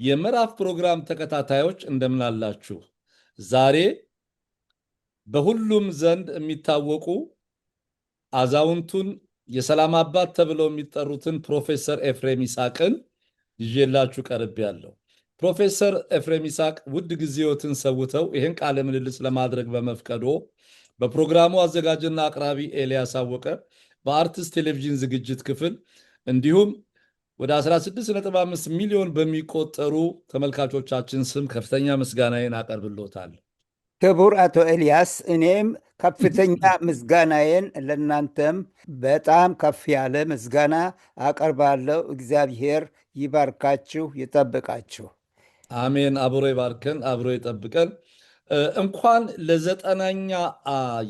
የምዕራፍ ፕሮግራም ተከታታዮች እንደምን አላችሁ? ዛሬ በሁሉም ዘንድ የሚታወቁ አዛውንቱን የሰላም አባት ተብለው የሚጠሩትን ፕሮፌሰር ኤፍሬም ይስሐቅን ይዤላችሁ ቀርቤያለሁ። ፕሮፌሰር ኤፍሬም ይስሐቅ ውድ ጊዜዎትን ሰውተው ይህን ቃለ ምልልስ ለማድረግ በመፍቀዶ በፕሮግራሙ አዘጋጅና አቅራቢ ኤልያስ አወቀ በአርትስ ቴሌቪዥን ዝግጅት ክፍል እንዲሁም ወደ 16.5 ሚሊዮን በሚቆጠሩ ተመልካቾቻችን ስም ከፍተኛ ምስጋናዬን አቀርብልዎታለሁ። ክቡር አቶ ኤልያስ፣ እኔም ከፍተኛ ምስጋናዬን ለእናንተም በጣም ከፍ ያለ ምስጋና አቀርባለሁ። እግዚአብሔር ይባርካችሁ፣ ይጠብቃችሁ። አሜን። አብሮ ይባርከን፣ አብሮ ይጠብቀን። እንኳን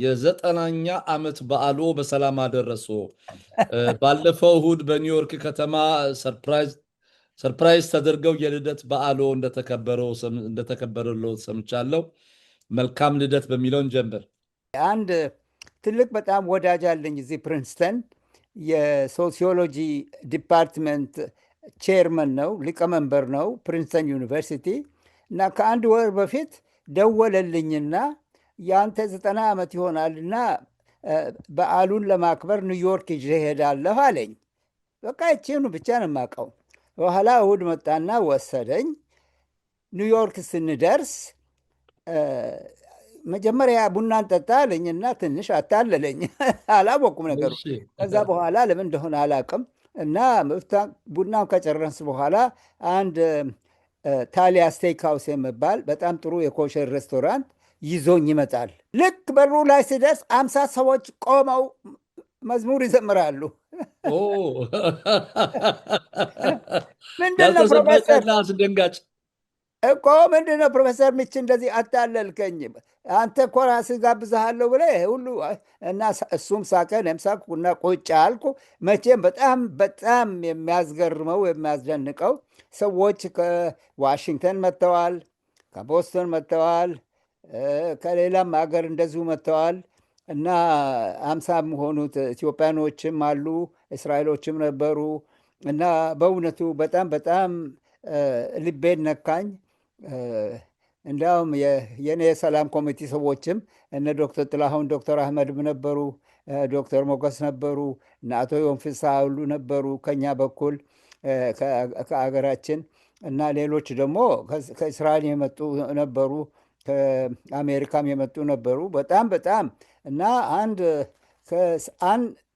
የዘጠናኛ ዓመት በዓሎ በሰላም አደረሶ። ባለፈው እሁድ በኒውዮርክ ከተማ ሰርፕራይዝ ተደርገው የልደት በዓሎ እንደተከበረለው ሰምቻለሁ። መልካም ልደት በሚለውን ጀምር። አንድ ትልቅ በጣም ወዳጅ አለኝ እዚህ ፕሪንስተን፣ የሶሲዮሎጂ ዲፓርትመንት ቼርመን ነው፣ ሊቀመንበር ነው ፕሪንስተን ዩኒቨርሲቲ እና ከአንድ ወር በፊት ደወለልኝና የአንተ 90 ዓመት ይሆናልና በዓሉን ለማክበር ኒውዮርክ ይዤ እሄዳለሁ አለኝ። በቃ ይቺኑ ብቻ ነው የማውቀው። በኋላ እሁድ መጣና ወሰደኝ። ኒውዮርክ ስንደርስ መጀመሪያ ቡና እንጠጣ አለኝና ትንሽ አታለለኝ። አላወኩም ነገሩ። ከዛ በኋላ ለምን እንደሆነ አላውቅም እና ቡናውን ከጨረስ በኋላ አንድ ታሊያ ስቴክ ሃውስ የሚባል በጣም ጥሩ የኮሸር ሬስቶራንት ይዞኝ ይመጣል። ልክ በሩ ላይ ስደርስ 50 ሰዎች ቆመው መዝሙር ይዘምራሉ። ምንድነው ፕሮፌሰር አስደንጋጭ እኮ ምንድነው ፕሮፌሰር ምች እንደዚህ አታለልከኝ? አንተ እኮ ራስህ ጋብዝሃለሁ ብለህ ሁሉ እና እሱም ሳቀ፣ እኔም ሳቅኩና ቁጭ አልኩ። መቼም በጣም በጣም የሚያስገርመው የሚያስደንቀው ሰዎች ከዋሽንግተን መጥተዋል፣ ከቦስቶን መጥተዋል፣ ከሌላም ሀገር እንደዚሁ መጥተዋል እና 50 የሚሆኑት ኢትዮጵያኖችም አሉ፣ እስራኤሎችም ነበሩ እና በእውነቱ በጣም በጣም ልቤን ነካኝ። እንዲያውም የኔ የሰላም ኮሚቴ ሰዎችም እነ ዶክተር ጥላሁን፣ ዶክተር አህመድም ነበሩ፣ ዶክተር ሞገስ ነበሩ እና አቶ ዮንፍሳ ሁሉ ነበሩ ከኛ በኩል ከአገራችን እና ሌሎች ደግሞ ከእስራኤል የመጡ ነበሩ፣ ከአሜሪካም የመጡ ነበሩ። በጣም በጣም እና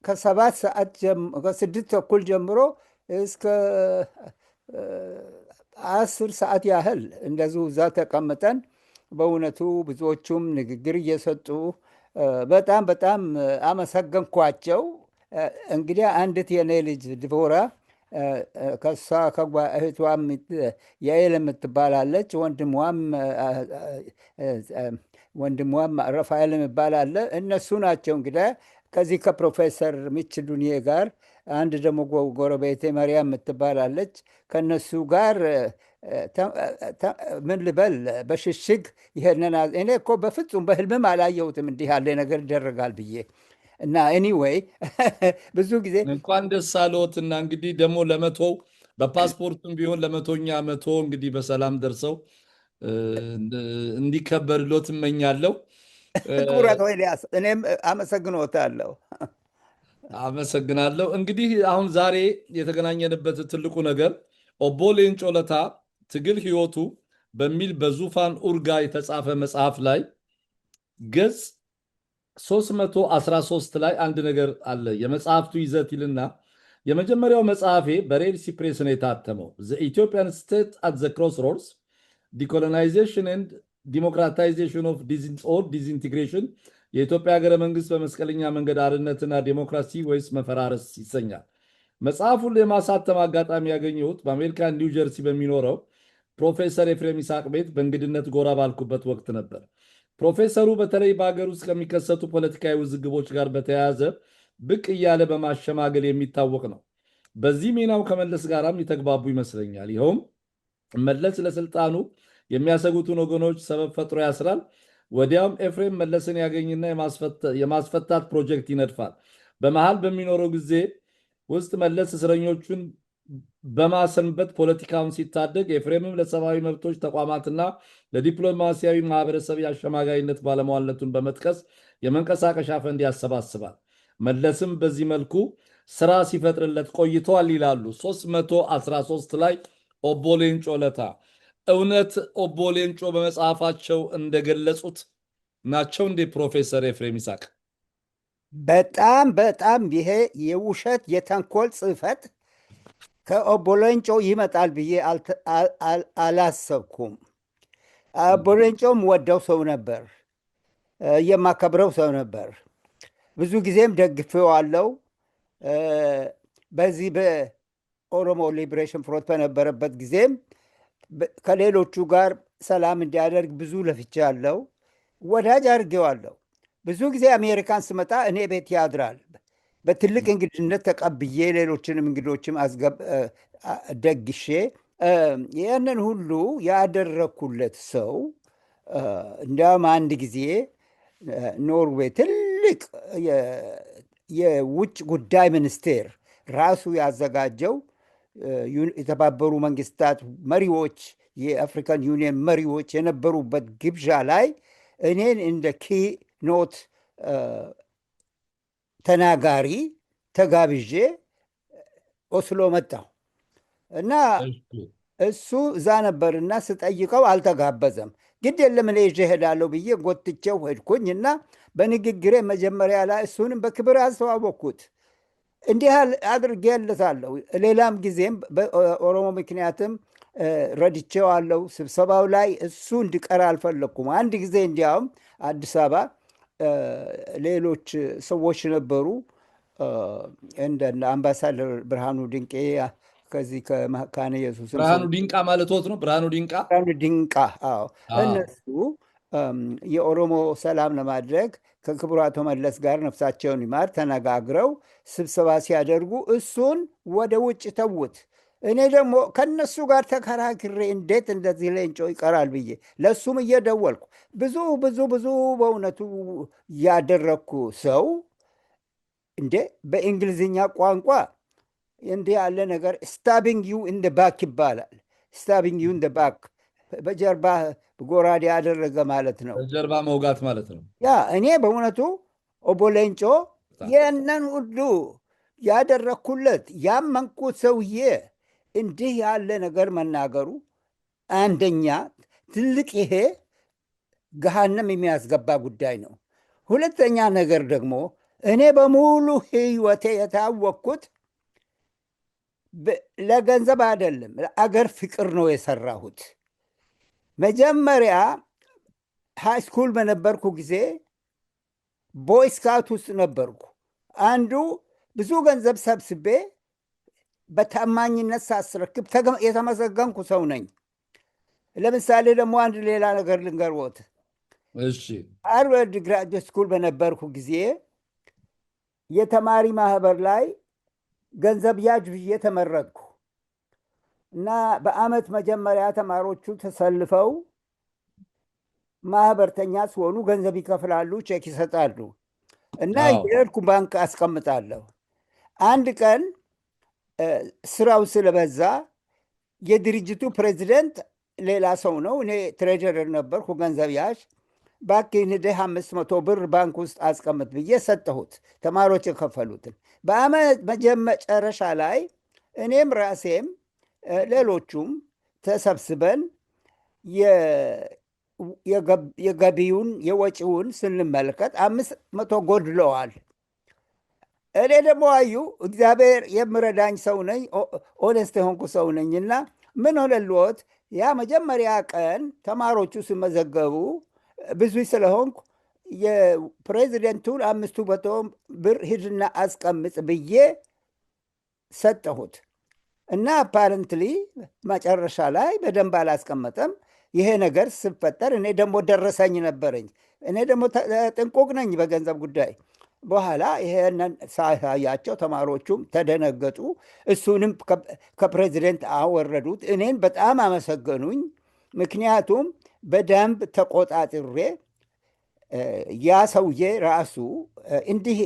ከ7 ሰዓት ከ6 ተኩል ጀምሮ እስከ 10 ሰዓት ያህል እንደዚሁ እዛ ተቀምጠን በእውነቱ ብዙዎቹም ንግግር እየሰጡ በጣም በጣም አመሰገንኳቸው። እንግዲህ አንዲት የኔ ልጅ ድቦራ ከሷ እህቷም ያኤል የምትባላለች፣ ወንድሟም ረፋኤል የሚባል አለ። እነሱ ናቸው እንግዲህ ከዚህ ከፕሮፌሰር ሚች ዱኒዬ ጋር አንድ ደግሞ ጎረቤቴ መሪያም የምትባላለች ከነሱ ጋር ምን ልበል በሽሽግ ይሄንን እኔ እኮ በፍጹም በህልምም አላየሁትም እንዲህ ያለ ነገር ይደረጋል ብዬ እና ኤኒዌይ ብዙ ጊዜ እንኳን ደስ አለዎትና እንግዲህ ደግሞ ለመቶው በፓስፖርቱም ቢሆን ለመቶኛ መቶ እንግዲህ በሰላም ደርሰው እንዲከበርሎት እመኛለሁ። ክቡራት ኤልያስ፣ እኔም አመሰግኖታለሁ። አመሰግናለሁ። እንግዲህ አሁን ዛሬ የተገናኘንበት ትልቁ ነገር ኦቦ ሌንጮ ለታ ትግል ህይወቱ በሚል በዙፋን ኡርጋ የተጻፈ መጽሐፍ ላይ ገጽ 313 ላይ አንድ ነገር አለ። የመጽሐፍቱ ይዘት ይልና የመጀመሪያው መጽሐፌ በሬልሲ ፕሬስ ነው የታተመው። ዘ ኢትዮጵያን ስቴት አት ዘ ክሮስሮድስ ዲኮሎናይዜሽን ኤንድ ዲሞክራታይዜሽን ኦፍ ዲስኢንቲግሬሽን፣ የኢትዮጵያ ሀገረ መንግስት በመስቀለኛ መንገድ አርነትና ዴሞክራሲ ወይስ መፈራረስ ይሰኛል። መጽሐፉን የማሳተም አጋጣሚ ያገኘሁት በአሜሪካ ኒው ጀርሲ በሚኖረው ፕሮፌሰር ኤፍሬም ይስሐቅ ቤት በእንግድነት ጎራ ባልኩበት ወቅት ነበር። ፕሮፌሰሩ በተለይ በሀገር ውስጥ ከሚከሰቱ ፖለቲካዊ ውዝግቦች ጋር በተያያዘ ብቅ እያለ በማሸማገል የሚታወቅ ነው። በዚህ ሚናው ከመለስ ጋራም የተግባቡ ይመስለኛል። ይኸውም መለስ ለስልጣኑ የሚያሰጉትን ወገኖች ሰበብ ፈጥሮ ያስራል። ወዲያውም ኤፍሬም መለስን ያገኝና የማስፈታት ፕሮጀክት ይነድፋል። በመሃል በሚኖረው ጊዜ ውስጥ መለስ እስረኞቹን በማሰንበት ፖለቲካውን ሲታደግ፣ ኤፍሬምም ለሰብአዊ መብቶች ተቋማትና ለዲፕሎማሲያዊ ማህበረሰብ የአሸማጋይነት ባለሟልነቱን በመጥቀስ የመንቀሳቀሻ ፈንድ ያሰባስባል። መለስም በዚህ መልኩ ስራ ሲፈጥርለት ቆይተዋል ይላሉ 313 ላይ ኦቦ ሌንጮ ለታ። እውነት ኦቦ ሌንጮ በመጽሐፋቸው እንደገለጹት ናቸው እንዴ ፕሮፌሰር ኤፍሬም ይስሐቅ? በጣም በጣም ይሄ የውሸት የተንኮል ጽሕፈት ከኦቦ ሌንጮ ይመጣል ብዬ አላሰብኩም። ኦቦ ሌንጮም ወደው ሰው ነበር፣ የማከብረው ሰው ነበር። ብዙ ጊዜም ደግፌዋለሁ። በዚህ በኦሮሞ ሊብሬሽን ፍሮንት በነበረበት ጊዜም ከሌሎቹ ጋር ሰላም እንዲያደርግ ብዙ ለፍቻለሁ። ወዳጅ አድርጌዋለሁ። ብዙ ጊዜ አሜሪካን ስመጣ እኔ ቤት ያድራል። በትልቅ እንግድነት ተቀብዬ ሌሎችንም እንግዶችም ደግሼ ያንን ሁሉ ያደረግኩለት ሰው እንዲያውም አንድ ጊዜ ኖርዌይ ትልቅ የውጭ ጉዳይ ሚኒስቴር ራሱ ያዘጋጀው የተባበሩ መንግስታት መሪዎች፣ የአፍሪካን ዩኒየን መሪዎች የነበሩበት ግብዣ ላይ እኔን እንደ ኪኖት ተናጋሪ ተጋብዤ ኦስሎ መጣሁ እና እሱ እዛ ነበርና ስጠይቀው አልተጋበዘም። ግድ የለም እኔ ይዤ እሄዳለሁ ብዬ ጎትቼው ሄድኩኝ እና በንግግሬ መጀመሪያ ላይ እሱንም በክብር አስተዋወቅኩት። እንዲህ አድርጌለታለሁ። ሌላም ጊዜም በኦሮሞ ምክንያትም ረድቼዋለሁ። ስብሰባው ላይ እሱ እንዲቀር አልፈለግኩም። አንድ ጊዜ እንዲያውም አዲስ አበባ ሌሎች ሰዎች ነበሩ፣ እንደ አምባሳደር ብርሃኑ ድንቄ ከዚህ ከመካነ ኢየሱስ ብርሃኑ ዲንቃ ማለት ነው። ብርሃኑ ዲንቃ አዎ። እነሱ የኦሮሞ ሰላም ለማድረግ ከክቡር አቶ መለስ ጋር ነፍሳቸውን ይማር ተነጋግረው ስብሰባ ሲያደርጉ እሱን ወደ ውጭ ተዉት። እኔ ደግሞ ከነሱ ጋር ተከራክሬ እንዴት እንደዚህ ሌንጮ ይቀራል ብዬ ለእሱም እየደወልኩ ብዙ ብዙ ብዙ በእውነቱ ያደረግኩ ሰው እንዴ በእንግሊዝኛ ቋንቋ እንዲህ ያለ ነገር ስታቢንግ ዩ ኢን ባክ ይባላል። ስታቢንግ ዩ ኢን ባክ በጀርባ ጎራዴ ያደረገ ማለት ነው። በጀርባ መውጋት ማለት ነው። ያ እኔ በእውነቱ ኦቦ ሌንጮ የነን ሁሉ ያደረግኩለት ያመንኩት ሰውዬ እንዲህ ያለ ነገር መናገሩ አንደኛ ትልቅ ይሄ ገሃነም የሚያስገባ ጉዳይ ነው። ሁለተኛ ነገር ደግሞ እኔ በሙሉ ሕይወቴ የታወቅኩት ለገንዘብ አይደለም፣ ለአገር ፍቅር ነው የሰራሁት። መጀመሪያ ሃይ ስኩል በነበርኩ ጊዜ ቦይ ስካውት ውስጥ ነበርኩ። አንዱ ብዙ ገንዘብ ሰብስቤ በታማኝነት ሳስረክብ የተመሰገንኩ ሰው ነኝ። ለምሳሌ ደግሞ አንድ ሌላ ነገር ልንገርዎት። እሺ፣ ሃርቨርድ ግራጁዌት ስኩል በነበርኩ ጊዜ የተማሪ ማህበር ላይ ገንዘብ ያዥ ብዬ ተመረጥኩ እና በአመት መጀመሪያ ተማሪዎቹ ተሰልፈው ማህበርተኛ ሲሆኑ ገንዘብ ይከፍላሉ፣ ቼክ ይሰጣሉ እና የሄድኩ ባንክ አስቀምጣለሁ። አንድ ቀን ስራው ስለበዛ የድርጅቱ ፕሬዚደንት ሌላ ሰው ነው፣ እኔ ትሬጀረር ነበርኩ ገንዘብ ያዥ። እባክህ ሄደህ 500 ብር ባንክ ውስጥ አስቀምጥ ብዬ ሰጠሁት፣ ተማሪዎች የከፈሉትን። በአመት መጨረሻ ላይ እኔም ራሴም ሌሎቹም ተሰብስበን የገቢውን የወጪውን ስንመለከት 500 ጎድለዋል። እኔ ደግሞ አዩ እግዚአብሔር የምረዳኝ ሰው ነኝ፣ ኦነስት የሆንኩ ሰው ነኝና ምን ሆነልዎት? ያ መጀመሪያ ቀን ተማሪዎቹ ሲመዘገቡ ብዙ ስለሆንኩ የፕሬዚደንቱን 500 ብር ሂድና አስቀምጥ ብዬ ሰጠሁት እና አፓረንትሊ መጨረሻ ላይ በደንብ አላስቀመጠም። ይሄ ነገር ስፈጠር እኔ ደግሞ ደረሰኝ ነበረኝ። እኔ ደግሞ ጥንቁቅ ነኝ በገንዘብ ጉዳይ። በኋላ ይሄንን ሳያቸው ተማሪዎቹም ተደነገጡ። እሱንም ከፕሬዚደንት አወረዱት። እኔን በጣም አመሰገኑኝ። ምክንያቱም በደንብ ተቆጣጥሬ ያ ሰውዬ ራሱ እንዲህ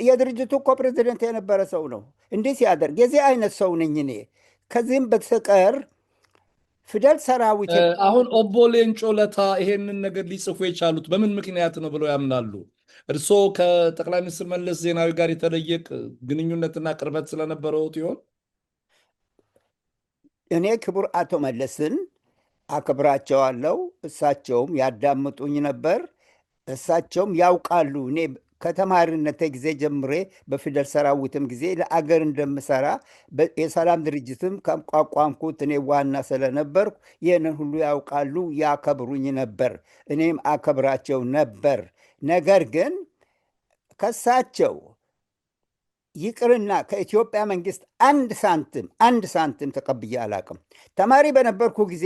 የድርጅቱ እኮ ፕሬዚደንት የነበረ ሰው ነው። እንዲህ ሲያደርግ የዚህ አይነት ሰው ነኝ እኔ። ከዚህም በስተቀር ፊደል ሰራዊት አሁን ኦቦ ሌንጮ ለታ ይሄንን ነገር ሊጽፉ የቻሉት በምን ምክንያት ነው ብለው ያምናሉ? እርስዎ ከጠቅላይ ሚኒስትር መለስ ዜናዊ ጋር የተለየ ግንኙነትና ቅርበት ስለነበረውት ይሆን? እኔ ክቡር አቶ መለስን አክብራቸዋለሁ። እሳቸውም ያዳምጡኝ ነበር። እሳቸውም ያውቃሉ እኔ ከተማሪነቴ ጊዜ ጀምሬ በፊደል ሰራዊትም ጊዜ ለአገር እንደምሰራ የሰላም ድርጅትም ከቋቋምኩት እኔ ዋና ስለነበርኩ ይህንን ሁሉ ያውቃሉ፣ ያከብሩኝ ነበር። እኔም አከብራቸው ነበር። ነገር ግን ከሳቸው ይቅርና ከኢትዮጵያ መንግስት አንድ ሳንቲም ተቀብዬ አላቅም። ተማሪ በነበርኩ ጊዜ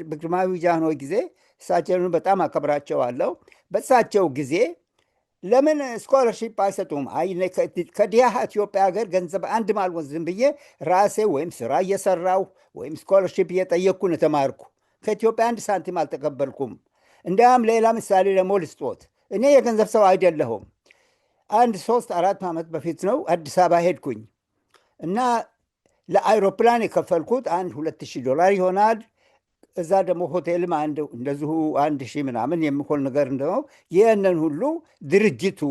በግርማዊ ጃንሆይ ጊዜ እሳቸውን በጣም አከብራቸዋለሁ። በእሳቸው ጊዜ ለምን ስኮለርሺፕ አይሰጡም? ከዲያ ኢትዮጵያ ሀገር ገንዘብ አንድ አልወስድም ብዬ ራሴ ወይም ስራ እየሰራው ወይም ስኮለርሺፕ እየጠየቅኩ ነው ተማርኩ። ከኢትዮጵያ አንድ ሳንቲም አልተቀበልኩም። እንዲያም ሌላ ምሳሌ ደግሞ ልስጦት። እኔ የገንዘብ ሰው አይደለሁም። አንድ 3-4 ዓመት በፊት ነው አዲስ አበባ ሄድኩኝ እና ለአይሮፕላን የከፈልኩት አንድ $2000 ይሆናል። እዛ ደግሞ ሆቴልም እንደዚሁ 1000 ምናምን የሚሆን ነገር እንደው ይህንን ሁሉ ድርጅቱ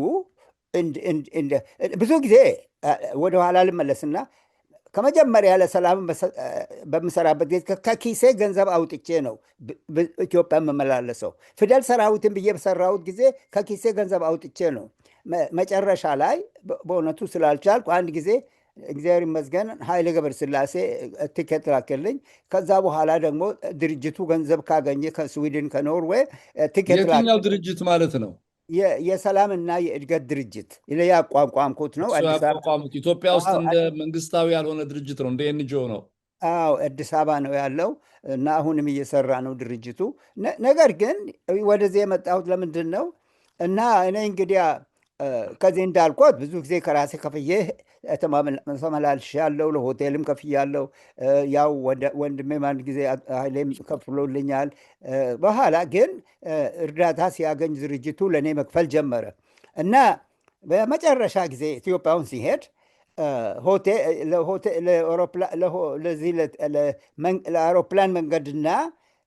ብዙ ጊዜ ወደኋላ ልመለስና ከመጀመሪያ ለሰላም በምሰራበት ጊዜ ከኪሴ ገንዘብ አውጥቼ ነው ኢትዮጵያ የምመላለሰው። ፊደል ሰራዊትን ብዬ በሰራሁት ጊዜ ከኪሴ ገንዘብ አውጥቼ ነው። መጨረሻ ላይ በእውነቱ ስላልቻልኩ አንድ ጊዜ እግዚአብሔር ይመስገን ኃይሌ ገብረስላሴ ቲኬት ላከልኝ። ከዛ በኋላ ደግሞ ድርጅቱ ገንዘብ ካገኘ ከስዊድን ከኖርዌይ ቲኬት የትኛው ድርጅት ማለት ነው? የሰላምና የእድገት ድርጅት ያቋቋምኩት ነው። ያቋቋሙት ኢትዮጵያ ውስጥ እንደ መንግስታዊ ያልሆነ ድርጅት ነው፣ እንደ ኤንጂኦ ነው። አዎ አዲስ አበባ ነው ያለው እና አሁንም እየሰራ ነው ድርጅቱ። ነገር ግን ወደዚህ የመጣሁት ለምንድን ነው? እና እኔ እንግዲያ ከዚህ እንዳልኩት ብዙ ጊዜ ከራሴ ከፍዬ ተመላልሻለሁ። ለሆቴልም ከፍያለሁ። ያው ወንድሜም አንድ ጊዜ ኃይሌም ከፍሎልኛል። በኋላ ግን እርዳታ ሲያገኝ ድርጅቱ ለእኔ መክፈል ጀመረ እና በመጨረሻ ጊዜ ኢትዮጵያውን ሲሄድ ለአውሮፕላን መንገድና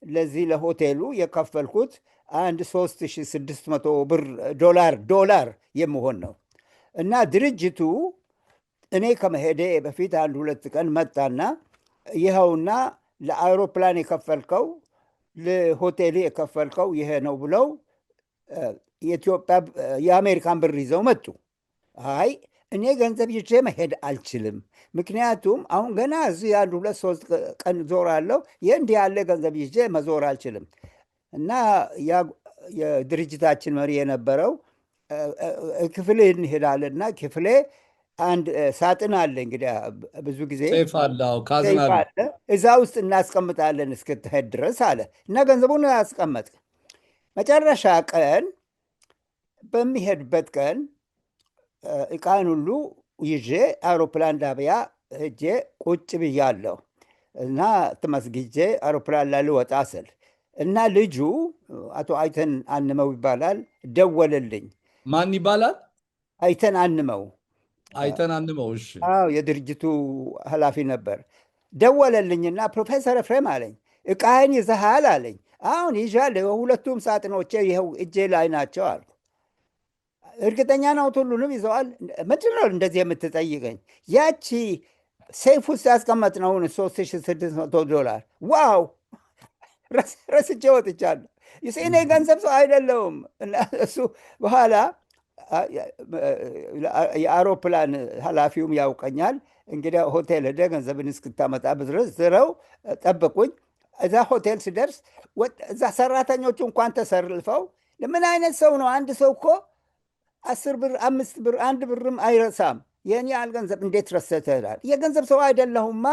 ለዚህ ለሆቴሉ የከፈልኩት አንድ 3600 ብር ዶላር የሚሆን ነው እና ድርጅቱ እኔ ከመሄዴ በፊት 1-2 ቀን መጣና ይኸውና ለአውሮፕላን የከፈልከው ለሆቴል የከፈልከው ይሄ ነው ብለው የአሜሪካን ብር ይዘው መጡ። አይ እኔ ገንዘብ ይዤ መሄድ አልችልም፣ ምክንያቱም አሁን ገና እዚህ 1-2-3 ቀን ዞራለሁ። ይህ እንዲህ ያለ ገንዘብ ይዤ መዞር አልችልም እና የድርጅታችን መሪ የነበረው ክፍሌ እንሄዳለና ክፍሌ አንድ ሳጥን አለ እንግዲህ ብዙ ጊዜ ሴፍ አለ፣ ካዝና አለ፣ እዛ ውስጥ እናስቀምጣለን እስክትሄድ ድረስ አለ እና ገንዘቡን ያስቀመጥ። መጨረሻ ቀን በሚሄድበት ቀን እቃን ሁሉ ይዤ አውሮፕላን ጣቢያ ሄጄ ቁጭ ብያለሁ እና ተመስግጄ አውሮፕላን ላይ ልወጣ ስል እና ልጁ አቶ አይተን አንመው ይባላል ደወለልኝ። ማን ይባላል? አይተን አንመው። አይተን አንመው። እሺ። አዎ የድርጅቱ ኃላፊ ነበር። ደወለልኝና ፕሮፌሰር ኤፍሬም አለኝ እቃህን ይዘሃል አለኝ። አሁን ይዣለሁ፣ ሁለቱም ሳጥኖቼ ይኸው እጄ ላይ ናቸው አልኩ። እርግጠኛ ነው ሁሉንም ይዘዋል? ምንድን ነው እንደዚህ የምትጠይቀኝ? ያቺ ሴፍ ውስጥ ያስቀመጥነውን $3600 ዋው ረስቼ ወጥቻለሁ። እኔ ገንዘብ ሰው አይደለሁም። እሱ በኋላ የአውሮፕላን ኃላፊውም ያውቀኛል። እንግዲህ ሆቴል ሄደ ገንዘብን እስክታመጣ ድረስ ዝረው ጠብቁኝ። እዛ ሆቴል ስደርስ እዛ ሰራተኞቹ እንኳን ተሰልፈው ምን አይነት ሰው ነው? አንድ ሰው እኮ 10 ብር 5 ብር 1 ብርም አይረሳም። ይህን ያህል ገንዘብ እንዴት ረሰተ ይላል። የገንዘብ ሰው አይደለሁማ፣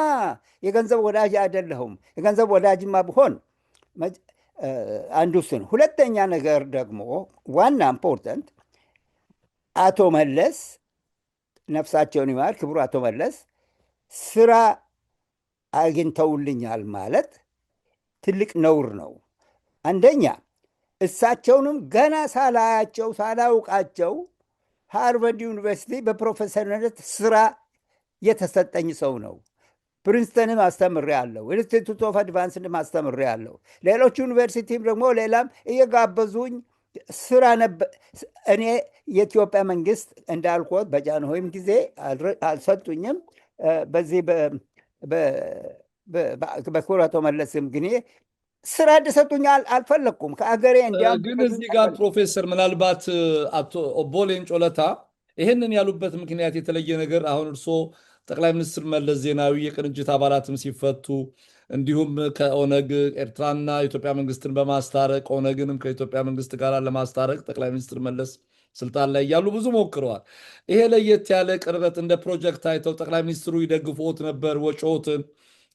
የገንዘብ ወዳጅ አይደለሁም። የገንዘብ ወዳጅማ ብሆን አንዱ እሱ ነው። ሁለተኛ ነገር ደግሞ ዋና ኢምፖርተንት አቶ መለስ ነፍሳቸውን ይማር ክቡር አቶ መለስ ስራ አግኝተውልኛል ማለት ትልቅ ነውር ነው። አንደኛ እሳቸውንም ገና ሳላያቸው ሳላውቃቸው ሃርቨርድ ዩኒቨርሲቲ በፕሮፌሰርነት ስራ የተሰጠኝ ሰው ነው። ፕሪንስተንም አስተምሬያለሁ፣ ኢንስቲቱት ኦፍ አድቫንስንም አስተምሬያለሁ። ሌሎች ዩኒቨርሲቲም ደግሞ ሌላም እየጋበዙኝ ስራ እኔ የኢትዮጵያ መንግስት እንዳልኩት በጃንሆይም ጊዜ አልሰጡኝም። በዚህ በክቡር አቶ መለስም ግን ስራ እንዲሰጡኝ አልፈለግኩም ከአገሬ እንዲያም። ግን እዚህ ጋር ፕሮፌሰር ምናልባት አቶ ኦቦ ሌንጮ ለታ ይህንን ያሉበት ምክንያት የተለየ ነገር አሁን እርስዎ ጠቅላይ ሚኒስትር መለስ ዜናዊ የቅንጅት አባላትም ሲፈቱ እንዲሁም ከኦነግ ኤርትራና የኢትዮጵያ መንግስትን በማስታረቅ ኦነግንም ከኢትዮጵያ መንግስት ጋር ለማስታረቅ ጠቅላይ ሚኒስትር መለስ ስልጣን ላይ እያሉ ብዙ ሞክረዋል። ይሄ ለየት ያለ ቅርበት እንደ ፕሮጀክት አይተው ጠቅላይ ሚኒስትሩ ይደግፉት ነበር። ወጪዎትን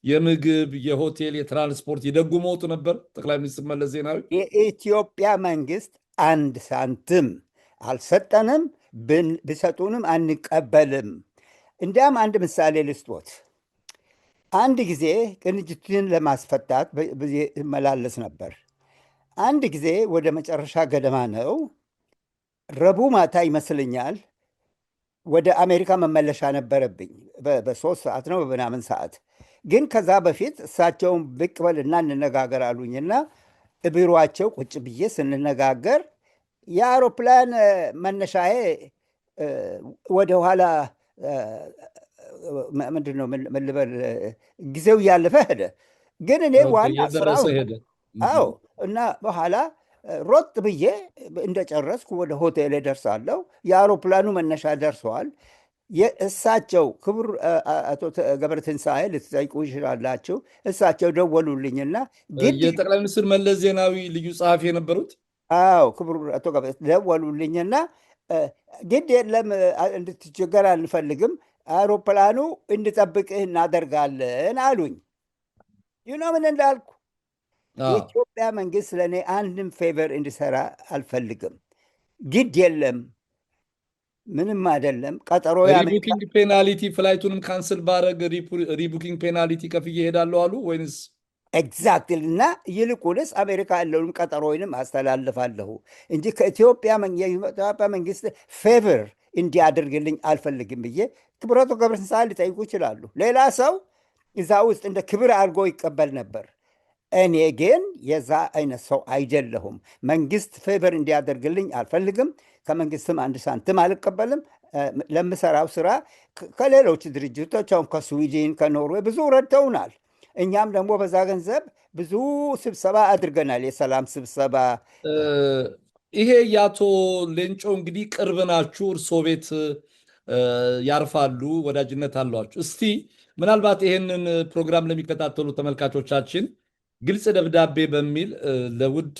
የምግብ፣ የሆቴል፣ የትራንስፖርት ይደጉሞት ነበር ጠቅላይ ሚኒስትር መለስ ዜናዊ። የኢትዮጵያ መንግስት አንድ ሳንቲም አልሰጠንም፣ ቢሰጡንም አንቀበልም። እንዲያም አንድ ምሳሌ ልስጦት። አንድ ጊዜ ቅንጅትን ለማስፈታት ይመላለስ ነበር። አንድ ጊዜ ወደ መጨረሻ ገደማ ነው፣ ረቡዕ ማታ ይመስለኛል፣ ወደ አሜሪካ መመለሻ ነበረብኝ። በ3 ሰዓት ነው በምናምን ሰዓት። ግን ከዛ በፊት እሳቸውን ብቅ በልና እንነጋገር አሉኝና ቢሮአቸው ቁጭ ብዬ ስንነጋገር የአውሮፕላን መነሻዬ ወደኋላ ምንድን ነው ምን ልበል ጊዜው እያለፈ ሄደ። ግን እኔ ዋና ስራው አዎ። እና በኋላ ሮጥ ብዬ እንደጨረስኩ ወደ ሆቴል ደርሳለሁ። የአውሮፕላኑ መነሻ ደርሰዋል። የእሳቸው ክቡር አቶ ገብረ ትንሣኤ ልትጠይቁ ይችላላችሁ። እሳቸው ደወሉልኝና የጠቅላይ ሚኒስትር መለስ ዜናዊ ልዩ ጸሐፊ የነበሩት አዎ ክቡር አቶ ገብረ ደወሉልኝና ግድ የለም እንድትቸገር አንፈልግም፣ አውሮፕላኑ እንድጠብቅህ እናደርጋለን አሉኝ። ይኖ ምን እንዳልኩ የኢትዮጵያ መንግስት ለእኔ አንድም ፌቨር እንዲሰራ አልፈልግም። ግድ የለም ምንም አይደለም። ቀጠሮ ሪቡኪንግ ፔናልቲ ፍላይቱንም ካንስል ባረግ ሪቡኪንግ ፔናልቲ ከፍዬ እሄዳለሁ አሉ ወይንስ? ኤግዛክትሊ። እና ይልቁንስ አሜሪካ ያለውን ቀጠሮዬንም አስተላልፋለሁ እንጂ ከኢትዮጵያ መንግስት ፌቨር እንዲያደርግልኝ አልፈልግም ብዬ ክቡር አቶ ገብረትንሳኤ ሊጠይቁ ይችላሉ። ሌላ ሰው እዛ ውስጥ እንደ ክብር አድርጎ ይቀበል ነበር። እኔ ግን የዛ አይነት ሰው አይደለሁም። መንግስት ፌቨር እንዲያደርግልኝ አልፈልግም። ከመንግስትም አንድ ሳንቲም አልቀበልም። ለምሰራው ስራ ከሌሎች ድርጅቶች አሁን ከስዊድን ከኖርዌይ ብዙ ረድተውናል። እኛም ደግሞ በዛ ገንዘብ ብዙ ስብሰባ አድርገናል፣ የሰላም ስብሰባ። ይሄ የአቶ ሌንጮ እንግዲህ ቅርብ ናችሁ፣ እርሶ ቤት ያርፋሉ፣ ወዳጅነት አሏችሁ። እስቲ ምናልባት ይሄንን ፕሮግራም ለሚከታተሉ ተመልካቾቻችን ግልጽ ደብዳቤ በሚል ለውድ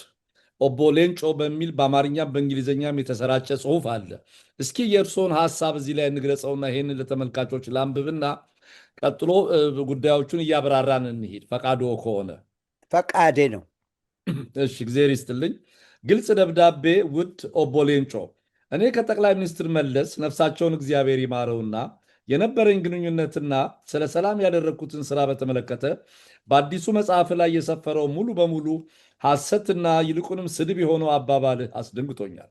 ኦቦ ሌንጮ በሚል በአማርኛም በእንግሊዝኛም የተሰራጨ ጽሁፍ አለ። እስኪ የእርሶን ሀሳብ እዚህ ላይ እንግለጸውና ይህንን ለተመልካቾች ላንብብና ቀጥሎ ጉዳዮቹን እያብራራን እንሂድ። ፈቃዶ ከሆነ ፈቃዴ ነው። እሺ፣ እግዜር ይስጥልኝ። ግልጽ ደብዳቤ ውድ ኦቦ ሌንጮ፣ እኔ ከጠቅላይ ሚኒስትር መለስ ነፍሳቸውን እግዚአብሔር ይማረውና የነበረኝ ግንኙነትና ስለ ሰላም ያደረግኩትን ስራ በተመለከተ በአዲሱ መጽሐፍ ላይ የሰፈረው ሙሉ በሙሉ ሐሰትና ይልቁንም ስድብ የሆነው አባባልህ አስደንግጦኛል።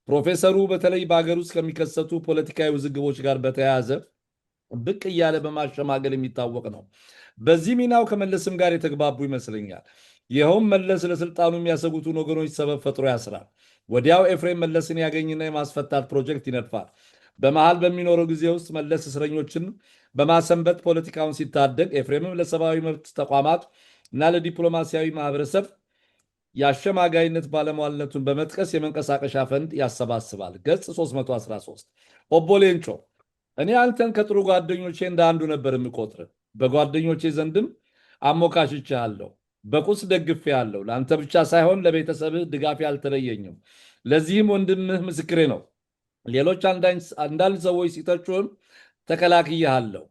ፕሮፌሰሩ በተለይ በሀገር ውስጥ ከሚከሰቱ ፖለቲካዊ ውዝግቦች ጋር በተያያዘ ብቅ እያለ በማሸማገል የሚታወቅ ነው። በዚህ ሚናው ከመለስም ጋር የተግባቡ ይመስለኛል። ይኸውም መለስ ለስልጣኑ የሚያሰጉትን ወገኖች ሰበብ ፈጥሮ ያስራል። ወዲያው ኤፍሬም መለስን ያገኝና የማስፈታት ፕሮጀክት ይነድፋል። በመሃል በሚኖረው ጊዜ ውስጥ መለስ እስረኞችን በማሰንበት ፖለቲካውን ሲታደግ፣ ኤፍሬምም ለሰብአዊ መብት ተቋማት እና ለዲፕሎማሲያዊ ማህበረሰብ የአሸማጋይነት ባለሟልነቱን በመጥቀስ የመንቀሳቀሻ ፈንድ ያሰባስባል። ገጽ 313 ኦቦ ሌንጮ፣ እኔ አንተን ከጥሩ ጓደኞቼ እንደ አንዱ ነበር የምቆጥር። በጓደኞቼ ዘንድም አሞካሽቼሃለሁ፣ በቁስ ደግፌሃለሁ። ለአንተ ብቻ ሳይሆን ለቤተሰብህ ድጋፍ አልተለየኝም። ለዚህም ወንድምህ ምስክሬ ነው። ሌሎች አንዳንድ ሰዎች ሲተቹህም ተከላክያለሁ።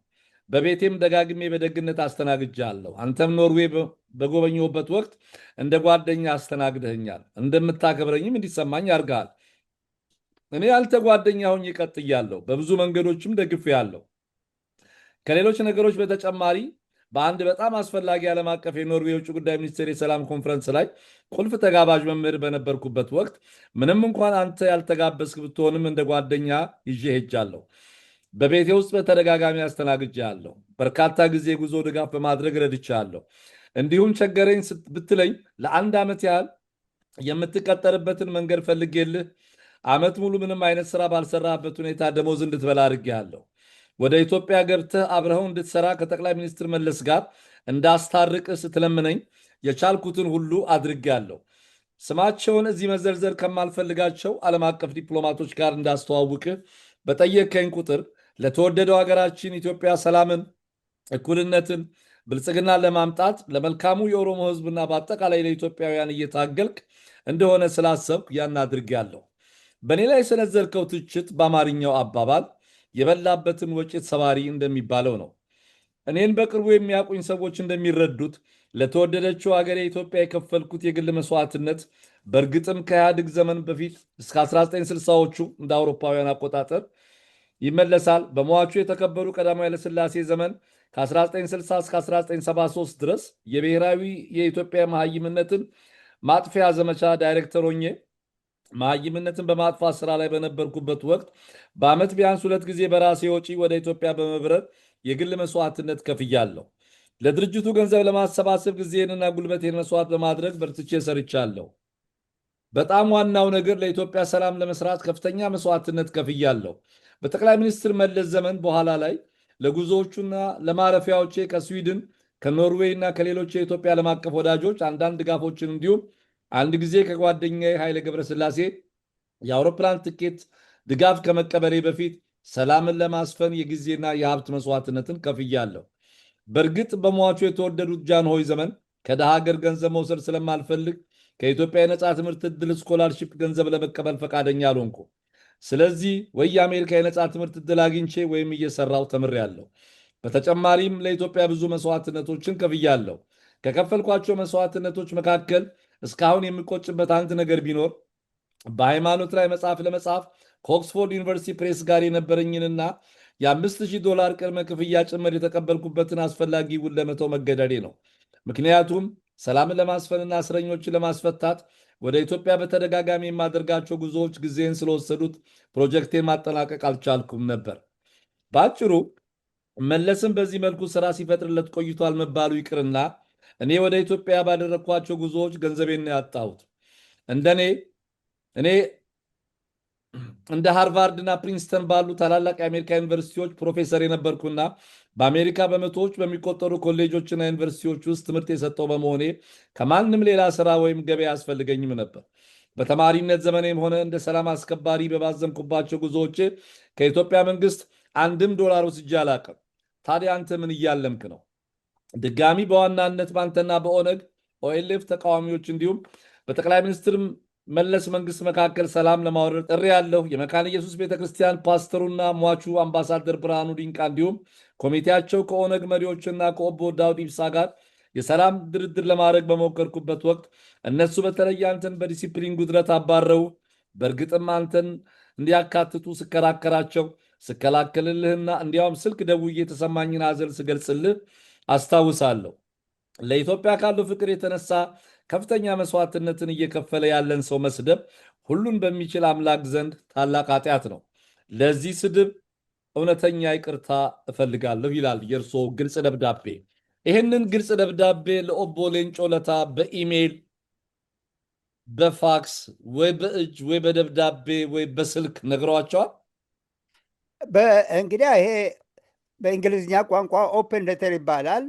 በቤቴም ደጋግሜ በደግነት አስተናግጃለሁ። አንተም ኖርዌይ በጎበኘሁበት ወቅት እንደ ጓደኛ አስተናግደኸኛል። እንደምታከብረኝም እንዲሰማኝ አድርገሃል። እኔ ያንተ ጓደኛ ሆኜ ቀጥያለሁ። በብዙ መንገዶችም ደግፌሃለሁ። ከሌሎች ነገሮች በተጨማሪ በአንድ በጣም አስፈላጊ ዓለም አቀፍ የኖርዌይ የውጭ ጉዳይ ሚኒስቴር የሰላም ኮንፈረንስ ላይ ቁልፍ ተጋባዥ መምህር በነበርኩበት ወቅት ምንም እንኳን አንተ ያልተጋበዝክ ብትሆንም እንደ ጓደኛ ይዤ ሄጃለሁ። በቤቴ ውስጥ በተደጋጋሚ አስተናግጃለሁ። በርካታ ጊዜ ጉዞ ድጋፍ በማድረግ ረድቻለሁ። እንዲሁም ቸገረኝ ብትለኝ ለአንድ ዓመት ያህል የምትቀጠርበትን መንገድ ፈልጌልህ ዓመት ሙሉ ምንም አይነት ስራ ባልሰራበት ሁኔታ ደሞዝ እንድትበላ አድርጌሃለሁ። ወደ ኢትዮጵያ ገብተህ አብረኸው እንድትሰራ ከጠቅላይ ሚኒስትር መለስ ጋር እንዳስታርቅህ ስትለምነኝ የቻልኩትን ሁሉ አድርጌያለሁ። ስማቸውን እዚህ መዘርዘር ከማልፈልጋቸው ዓለም አቀፍ ዲፕሎማቶች ጋር እንዳስተዋውቅህ በጠየከኝ ቁጥር ለተወደደው ሀገራችን ኢትዮጵያ ሰላምን፣ እኩልነትን፣ ብልጽግናን ለማምጣት ለመልካሙ የኦሮሞ ሕዝብና በአጠቃላይ ለኢትዮጵያውያን እየታገልክ እንደሆነ ስላሰብክ ያን አድርጌያለሁ። በእኔ ላይ የሰነዘርከው ትችት በአማርኛው አባባል የበላበትን ወጭት ሰባሪ እንደሚባለው ነው። እኔን በቅርቡ የሚያውቁኝ ሰዎች እንደሚረዱት ለተወደደችው ሀገር የኢትዮጵያ የከፈልኩት የግል መስዋዕትነት በእርግጥም ከኢህአዴግ ዘመን በፊት እስከ 1960ዎቹ እንደ አውሮፓውያን አቆጣጠር ይመለሳል። በሟቹ የተከበሩ ቀዳማዊ ኃይለሥላሴ ዘመን ከ1960 እስከ 1973 ድረስ የብሔራዊ የኢትዮጵያ መሐይምነትን ማጥፊያ ዘመቻ ዳይሬክተር ሆኜ መሐይምነትን በማጥፋት ስራ ላይ በነበርኩበት ወቅት በዓመት ቢያንስ 2 ጊዜ በራሴ ወጪ ወደ ኢትዮጵያ በመብረር የግል መስዋዕትነት ከፍያለሁ። ለድርጅቱ ገንዘብ ለማሰባሰብ ጊዜንና ጉልበቴን መስዋዕት በማድረግ በርትቼ ሰርቻለሁ። በጣም ዋናው ነገር ለኢትዮጵያ ሰላም ለመስራት ከፍተኛ መስዋዕትነት ከፍያለሁ። በጠቅላይ ሚኒስትር መለስ ዘመን በኋላ ላይ ለጉዞዎቹና ለማረፊያዎቼ ከስዊድን ከኖርዌይ እና ከሌሎች የኢትዮጵያ ዓለም አቀፍ ወዳጆች አንዳንድ ድጋፎችን እንዲሁም አንድ ጊዜ ከጓደኛዬ ኃይለ ገብረስላሴ የአውሮፕላን ትኬት ድጋፍ ከመቀበሌ በፊት ሰላምን ለማስፈን የጊዜና የሀብት መስዋዕትነትን ከፍያለሁ። በእርግጥ በሟቹ የተወደዱት ጃንሆይ ዘመን ከደሃ ሀገር ገንዘብ መውሰድ ስለማልፈልግ ከኢትዮጵያ የነፃ ትምህርት ዕድል ስኮላርሺፕ ገንዘብ ለመቀበል ፈቃደኛ አልሆንኩም። ስለዚህ ወይ የአሜሪካ የነፃ ትምህርት ዕድል አግኝቼ ወይም እየሰራው ተምሬያለሁ። በተጨማሪም ለኢትዮጵያ ብዙ መስዋዕትነቶችን ከፍያለሁ። ከከፈልኳቸው መስዋዕትነቶች መካከል እስካሁን የሚቆጭበት አንድ ነገር ቢኖር በሃይማኖት ላይ መጽሐፍ ለመጻፍ ከኦክስፎርድ ዩኒቨርሲቲ ፕሬስ ጋር የነበረኝንና $5000 ቅድመ ክፍያ ጭምር የተቀበልኩበትን አስፈላጊ ውል ለመተው መገደዴ ነው። ምክንያቱም ሰላምን ለማስፈንና እስረኞችን ለማስፈታት ወደ ኢትዮጵያ በተደጋጋሚ የማደርጋቸው ጉዞዎች ጊዜን ስለወሰዱት ፕሮጀክቴን ማጠናቀቅ አልቻልኩም ነበር። በአጭሩ መለስም በዚህ መልኩ ስራ ሲፈጥርለት ቆይቷል መባሉ ይቅርና እኔ ወደ ኢትዮጵያ ባደረግኳቸው ጉዞዎች ገንዘቤን ያጣሁት እኔ እንደ ሃርቫርድና ፕሪንስተን ባሉ ታላላቅ የአሜሪካ ዩኒቨርሲቲዎች ፕሮፌሰር የነበርኩና በአሜሪካ በመቶዎች በሚቆጠሩ ኮሌጆችና ዩኒቨርሲቲዎች ውስጥ ትምህርት የሰጠው በመሆኔ ከማንም ሌላ ስራ ወይም ገበያ አያስፈልገኝም ነበር። በተማሪነት ዘመኔም ሆነ እንደ ሰላም አስከባሪ በባዘምኩባቸው ጉዞዎቼ ከኢትዮጵያ መንግስት $1 ወስጄ አላቅም። ታዲያ አንተ ምን እያለምክ ነው? ድጋሚ በዋናነት ባንተና በኦነግ ኦኤልኤፍ ተቃዋሚዎች እንዲሁም በጠቅላይ ሚኒስትር መለስ መንግስት መካከል ሰላም ለማውረድ ጥሪ ያለው የመካነ ኢየሱስ ቤተክርስቲያን ፓስተሩና ሟቹ አምባሳደር ብርሃኑ ዲንቃ እንዲሁም ኮሚቴያቸው ከኦነግ መሪዎችና ከኦቦ ዳውድ ኢብሳ ጋር የሰላም ድርድር ለማድረግ በሞከርኩበት ወቅት እነሱ በተለይ አንተን በዲሲፕሊን ጉድለት አባረው። በእርግጥም አንተን እንዲያካትቱ ስከራከራቸው ስከላከልልህና እንዲያውም ስልክ ደውዬ የተሰማኝን ሐዘን ስገልጽልህ አስታውሳለሁ። ለኢትዮጵያ ካለው ፍቅር የተነሳ ከፍተኛ መስዋዕትነትን እየከፈለ ያለን ሰው መስደብ ሁሉን በሚችል አምላክ ዘንድ ታላቅ ኃጢአት ነው። ለዚህ ስድብ እውነተኛ ይቅርታ እፈልጋለሁ ይላል የእርስዎ ግልጽ ደብዳቤ። ይህንን ግልጽ ደብዳቤ ለኦቦ ሌንጮ ለታ በኢሜይል፣ በፋክስ ወይ በእጅ ወይ በደብዳቤ ወይ በስልክ ነግረዋቸዋል? እንግዲህ ይሄ በእንግሊዝኛ ቋንቋ ኦፕን ሌተር ይባላል።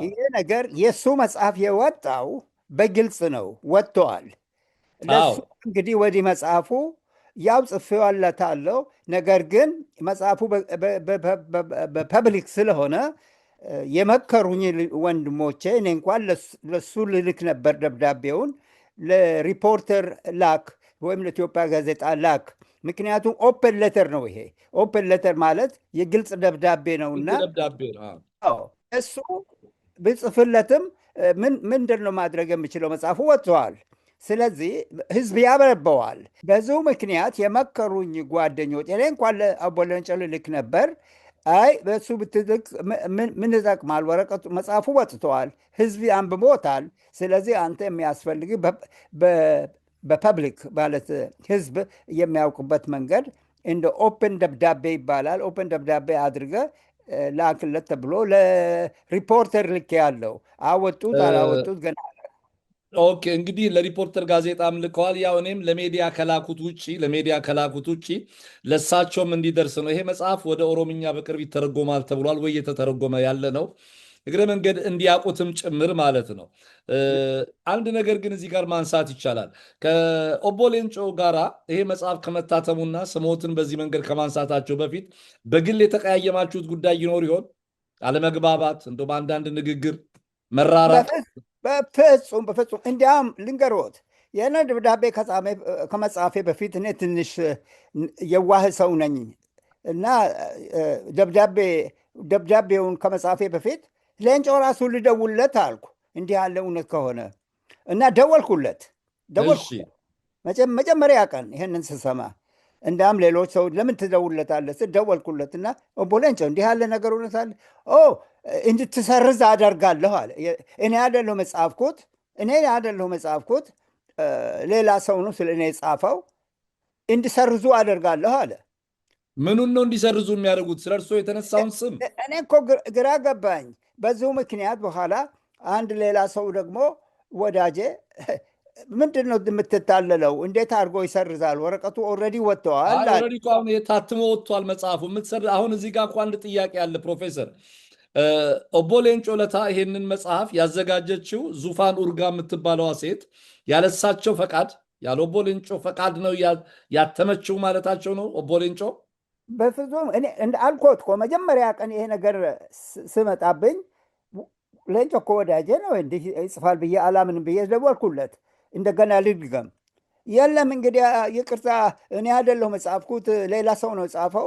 ይሄ ነገር የእሱ መጽሐፍ የወጣው በግልጽ ነው፣ ወጥተዋል። ለሱ እንግዲህ ወዲህ መጽሐፉ ያው ጽፌዋለታለሁ። ነገር ግን መጽሐፉ በፐብሊክ ስለሆነ የመከሩኝ ወንድሞቼ እኔ እንኳን ለሱ ልልክ ነበር ደብዳቤውን ለሪፖርተር ላክ ወይም ለኢትዮጵያ ጋዜጣ ላክ ምክንያቱም ኦፕን ሌተር ነው ይሄ። ኦፕን ሌተር ማለት የግልጽ ደብዳቤ ነውና ግልጽ ደብዳቤ ነው። አዎ፣ እሱ ብጽፍለትም ምንድን ነው ማድረግ የምችለው? መጽሐፉ ወጥተዋል። ስለዚህ ህዝብ ያበረበዋል። በዚሁ ምክንያት የመከሩኝ ጓደኞች እኔ እንኳን ለአቦ ሌንጮ ልልክ ነበር። አይ በሱ ብትልክ ምን ይጠቅማል? ወረቀቱ መጽሐፉ ወጥተዋል፣ ህዝብ አንብቦታል። ስለዚህ አንተ የሚያስፈልግ በፐብሊክ ማለት ህዝብ የሚያውቅበት መንገድ እንደ ኦፕን ደብዳቤ ይባላል። ኦፕን ደብዳቤ አድርገ ላክለት ተብሎ ለሪፖርተር ልክ ያለው አወጡት አላወጡት ገና። ኦኬ እንግዲህ ለሪፖርተር ጋዜጣም ልከዋል። ያው እኔም ለሜዲያ ከላኩት ውጭ ለሳቸውም እንዲደርስ ነው። ይሄ መጽሐፍ ወደ ኦሮምኛ በቅርብ ይተረጎማል ተብሏል፣ ወይ የተተረጎመ ያለ ነው። እግረ መንገድ እንዲያውቁትም ጭምር ማለት ነው። አንድ ነገር ግን እዚህ ጋር ማንሳት ይቻላል። ከኦቦ ሌንጮ ጋራ ይሄ መጽሐፍ ከመታተሙና ስሞትን በዚህ መንገድ ከማንሳታቸው በፊት በግል የተቀያየማችሁት ጉዳይ ይኖር ይሆን? አለመግባባት፣ እንደውም አንዳንድ ንግግር መራራቅ? በፍጹም። እንዲያውም ልንገሮት ይህን ደብዳቤ ከመጻፌ በፊት እኔ ትንሽ የዋህ ሰው ነኝ እና ደብዳቤውን ከመጻፌ በፊት ሌንጮ ራሱ ልደውልለት አልኩ፣ እንዲህ ያለ እውነት ከሆነ እና ደወልኩለት። መጀመሪያ ቀን ይህንን ስሰማ እንዳም ሌሎች ሰው ለምን ትደውልለታለህ ስል ደወልኩለት እና ኦቦ ሌንጮ እንዲህ ያለ ነገር እውነት አለ? እንድትሰርዝ አደርጋለሁ አለ። እኔ አይደለሁም የጻፍኩት፣ ሌላ ሰው ነው ስለ እኔ የጻፈው። እንዲሰርዙ አደርጋለሁ አለ። ምኑን ነው እንዲሰርዙ የሚያደርጉት? ስለ እርሶ የተነሳውን ስም? እኔ እኮ ግራ ገባኝ። በዚሁ ምክንያት በኋላ አንድ ሌላ ሰው ደግሞ ወዳጄ ምንድን ነው የምትታለለው? እንዴት አድርጎ ይሰርዛል? ወረቀቱ ኦልሬዲ ወጥተዋል። ኦልሬዲ እኮ አሁን ታትሞ ወጥቷል መጽሐፉ። አሁን እዚህ ጋር እኮ አንድ ጥያቄ አለ ፕሮፌሰር። ኦቦ ሌንጮ ለታ ይሄንን መጽሐፍ ያዘጋጀችው ዙፋን ኡርጋ የምትባለዋ ሴት ያለሳቸው ፈቃድ፣ ያለ ኦቦ ሌንጮ ፈቃድ ነው ያተመችው ማለታቸው ነው ኦቦ ሌንጮ? በፍጹም። እኔ አልኮት እኮ መጀመሪያ ቀን ይሄ ነገር ስመጣብኝ ሌንጮ እኮ ወዳጄ ነው እንዲህ ይጽፋል ብዬ አላምንም ብዬ ደወልኩለት። እንደገና ልድገም፣ የለም እንግዲህ ይቅርታ እኔ አይደለሁም የጻፍኩት ሌላ ሰው ነው የጻፈው፣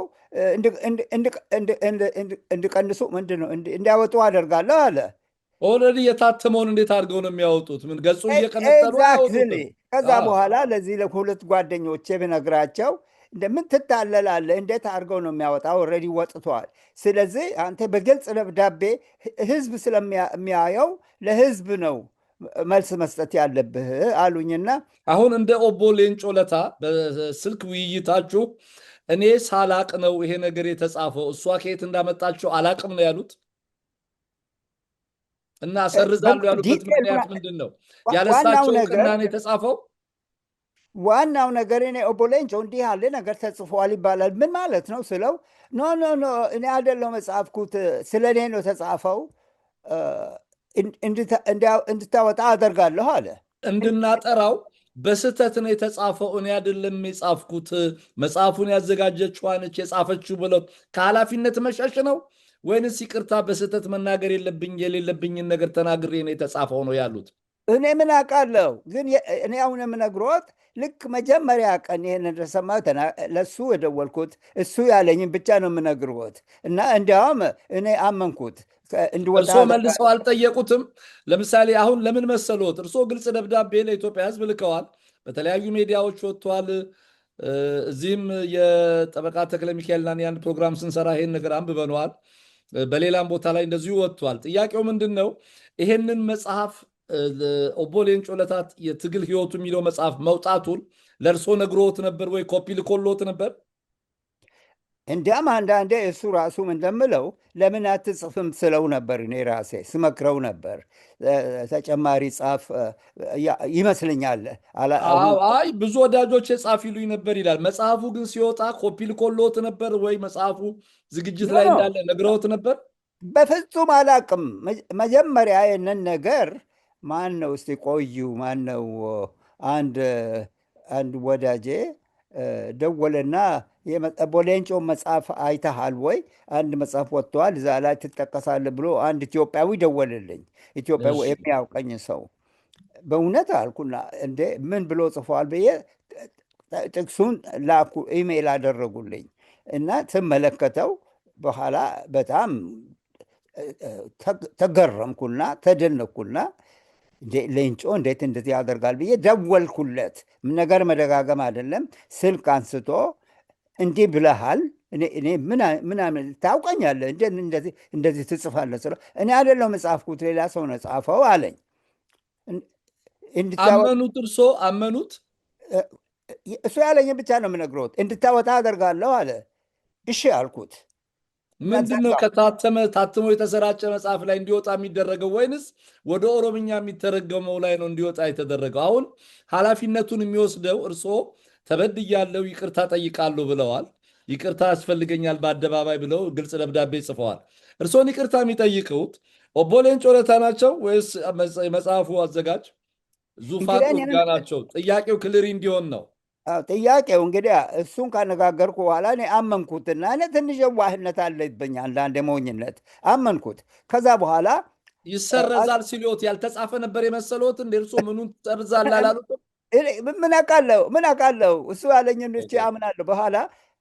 እንዲቀንሱ ምንድን ነው እንዲያወጡ አደርጋለሁ አለ። ኦልሬዲ የታተመውን እንዴት አድርገው ነው የሚያወጡት? ምን ገጹ እየቀነጠሉ ያወጡት? ከዛ በኋላ ለዚህ ለሁለት ጓደኞቼ ብነግራቸው እንደምን ትታለላለህ? እንዴት አድርገው ነው የሚያወጣው? ኦልሬዲ ወጥቷል። ስለዚህ አንተ በግልጽ ደብዳቤ ህዝብ ስለሚያየው ለህዝብ ነው መልስ መስጠት ያለብህ አሉኝና አሁን እንደ ኦቦ ሌንጮ ለታ በስልክ ውይይታችሁ እኔ ሳላቅ ነው ይሄ ነገር የተጻፈው፣ እሷ ከየት እንዳመጣቸው አላቅም ነው ያሉት? እና ሰርዛሉ ያሉበት ምክንያት ምንድን ነው? ያለሳቸው እውቅና ነው የተጻፈው? ዋናው ነገር እኔ ኦቦ ሌንጮ እንዲህ ያለ ነገር ተጽፏል ይባላል ምን ማለት ነው ስለው፣ ኖ እኔ አይደለሁም የጻፍኩት፣ ስለ እኔ ነው የተጻፈው፣ እንድታወጣ አደርጋለሁ አለ። እንድናጠራው በስህተት ነው የተጻፈው፣ እኔ አይደለም የጻፍኩት፣ መጽሐፉን ያዘጋጀችዋ ነች የጻፈችው ብለው ከኃላፊነት መሸሽ ነው ወይንስ ይቅርታ በስህተት መናገር የሌለብኝን ነገር ተናግሬ ነው የተጻፈው ነው ያሉት? እኔ ምን አውቃለሁ። ግን እኔ አሁን የምነግሮት ልክ መጀመሪያ ቀን ይህን እንደሰማ ለሱ የደወልኩት እሱ ያለኝን ብቻ ነው የምነግሮት እና እንዲያውም እኔ አመንኩት። እርስዎ መልሰው አልጠየቁትም? ለምሳሌ አሁን ለምን መሰሎት? እርስዎ ግልጽ ደብዳቤ ለኢትዮጵያ ሕዝብ ልከዋል። በተለያዩ ሚዲያዎች ወጥቷል። እዚህም የጠበቃ ተክለ ሚካኤልና የአንድ ፕሮግራም ስንሰራ ይሄን ነገር አንብበነዋል። በሌላም ቦታ ላይ እንደዚሁ ወጥቷል። ጥያቄው ምንድን ነው? ይሄንን መጽሐፍ ኦቦ ሌንጮ ለታ የትግል ህይወቱ የሚለው መጽሐፍ መውጣቱን ለእርስዎ ነግሮት ነበር ወይ? ኮፒ ልኮሎት ነበር? እንዲያም አንዳንዴ እሱ ራሱም እንደምለው ለምን አትጽፍም ስለው ነበር። እኔ ራሴ ስመክረው ነበር ተጨማሪ ጻፍ ይመስለኛል። አይ ብዙ ወዳጆች ጻፍ ይሉኝ ነበር ይላል። መጽሐፉ ግን ሲወጣ ኮፒ ልኮሎት ነበር ወይ? መጽሐፉ ዝግጅት ላይ እንዳለ ነግረውት ነበር? በፍጹም አላቅም። መጀመሪያ ይህንን ነገር ማን ነው እስቲ ቆዩ፣ ማን ነው አንድ ወዳጄ ደወለና ኦቦ ሌንጮ መጽሐፍ አይተሃል ወይ? አንድ መጽሐፍ ወጥተዋል እዛ ላይ ትጠቀሳለህ ብሎ አንድ ኢትዮጵያዊ ደወልልኝ። ኢትዮጵያዊ የሚያውቀኝ ሰው በእውነት አልኩና እንደ ምን ብሎ ጽፏል ብዬ ጥቅሱን ላኩ፣ ኢሜይል አደረጉልኝ እና ስመለከተው በኋላ በጣም ተገረምኩና ተደነኩና ሌንጮ እንዴት እንደዚህ ያደርጋል ብዬ ደወልኩለት። ነገር መደጋገም አይደለም። ስልክ አንስቶ እንዲህ ብለሃል፣ እኔ ምናምን ታውቀኛለህ፣ እንደዚህ ትጽፋለህ ስለው እኔ አይደለሁም የጻፍኩት ሌላ ሰው ነው ጻፈው አለኝ። አመኑት? እርሶ አመኑት? እሱ ያለኝ ብቻ ነው የምነግረውት። እንድታወጣ አደርጋለሁ አለ። እሺ አልኩት። ምንድን ነው ታትሞ የተሰራጨ መጽሐፍ ላይ እንዲወጣ የሚደረገው ወይንስ ወደ ኦሮምኛ የሚተረገመው ላይ ነው እንዲወጣ የተደረገው? አሁን ኃላፊነቱን የሚወስደው እርስዎ ተበድያለሁ ይቅርታ ጠይቃለሁ ብለዋል። ይቅርታ ያስፈልገኛል በአደባባይ ብለው ግልጽ ደብዳቤ ጽፈዋል። እርስዎን ይቅርታ የሚጠይቁት ኦቦ ሌንጮ ለታ ናቸው ወይስ የመጽሐፉ አዘጋጅ ዙፋን ኡርጋ ናቸው? ጥያቄው ክልሪ እንዲሆን ነው። ጥያቄው እንግዲህ እሱን ካነጋገርኩ በኋላ እኔ አመንኩትና እኔ ትንሽ የዋህነት አለብኝ፣ አንዳንድ የሞኝነት አመንኩት። ከዛ በኋላ ይሰረዛል ሲሉት ያልተጻፈ ነበር የመሰሎት? እንደ እርሶ ምኑን ትሰርዛል አላሉትም? ምን አውቃለሁ እሱ ያለኝን ብቻ አምናለሁ። በኋላ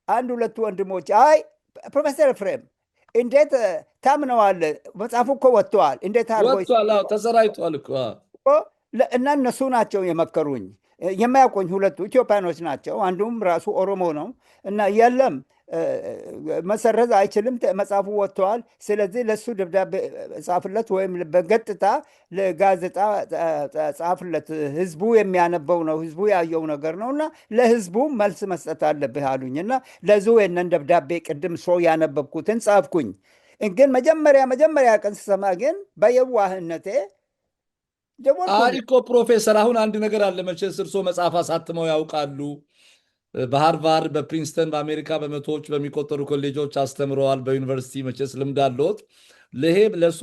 አንድ ሁለቱ ወንድሞች አይ ፕሮፌሰር ኤፍሬም እንዴት ታምነዋለህ? መጽሐፉ እኮ ወጥተዋል። እንዴት ወጥቷል፣ ተሰራይቷል እኮ እና እነሱ ናቸው የመከሩኝ። የማያውቁኝ ሁለቱ ኢትዮጵያኖች ናቸው። አንዱም ራሱ ኦሮሞ ነው። እና የለም መሰረዝ አይችልም፣ መጽሐፉ ወጥተዋል። ስለዚህ ለሱ ደብዳቤ ጻፍለት ወይም በገጥታ ለጋዜጣ ጻፍለት። ህዝቡ የሚያነበው ነው፣ ህዝቡ ያየው ነገር ነው እና ለህዝቡ መልስ መስጠት አለብህ አሉኝ። እና ለዚሁ የነን ደብዳቤ ቅድም ያነበብኩትን ጻፍኩኝ። ግን መጀመሪያ ቀን ስሰማ ግን በየዋህነቴ አይ እኮ ፕሮፌሰር፣ አሁን አንድ ነገር አለ መቼስ እርሶ መጽሐፍ አሳትመው ያውቃሉ። በሃርቫርድ፣ በፕሪንስተን፣ በአሜሪካ በመቶዎች በሚቆጠሩ ኮሌጆች አስተምረዋል። በዩኒቨርሲቲ መቼስ ልምድ አለዎት። ይሄ ለእርሶ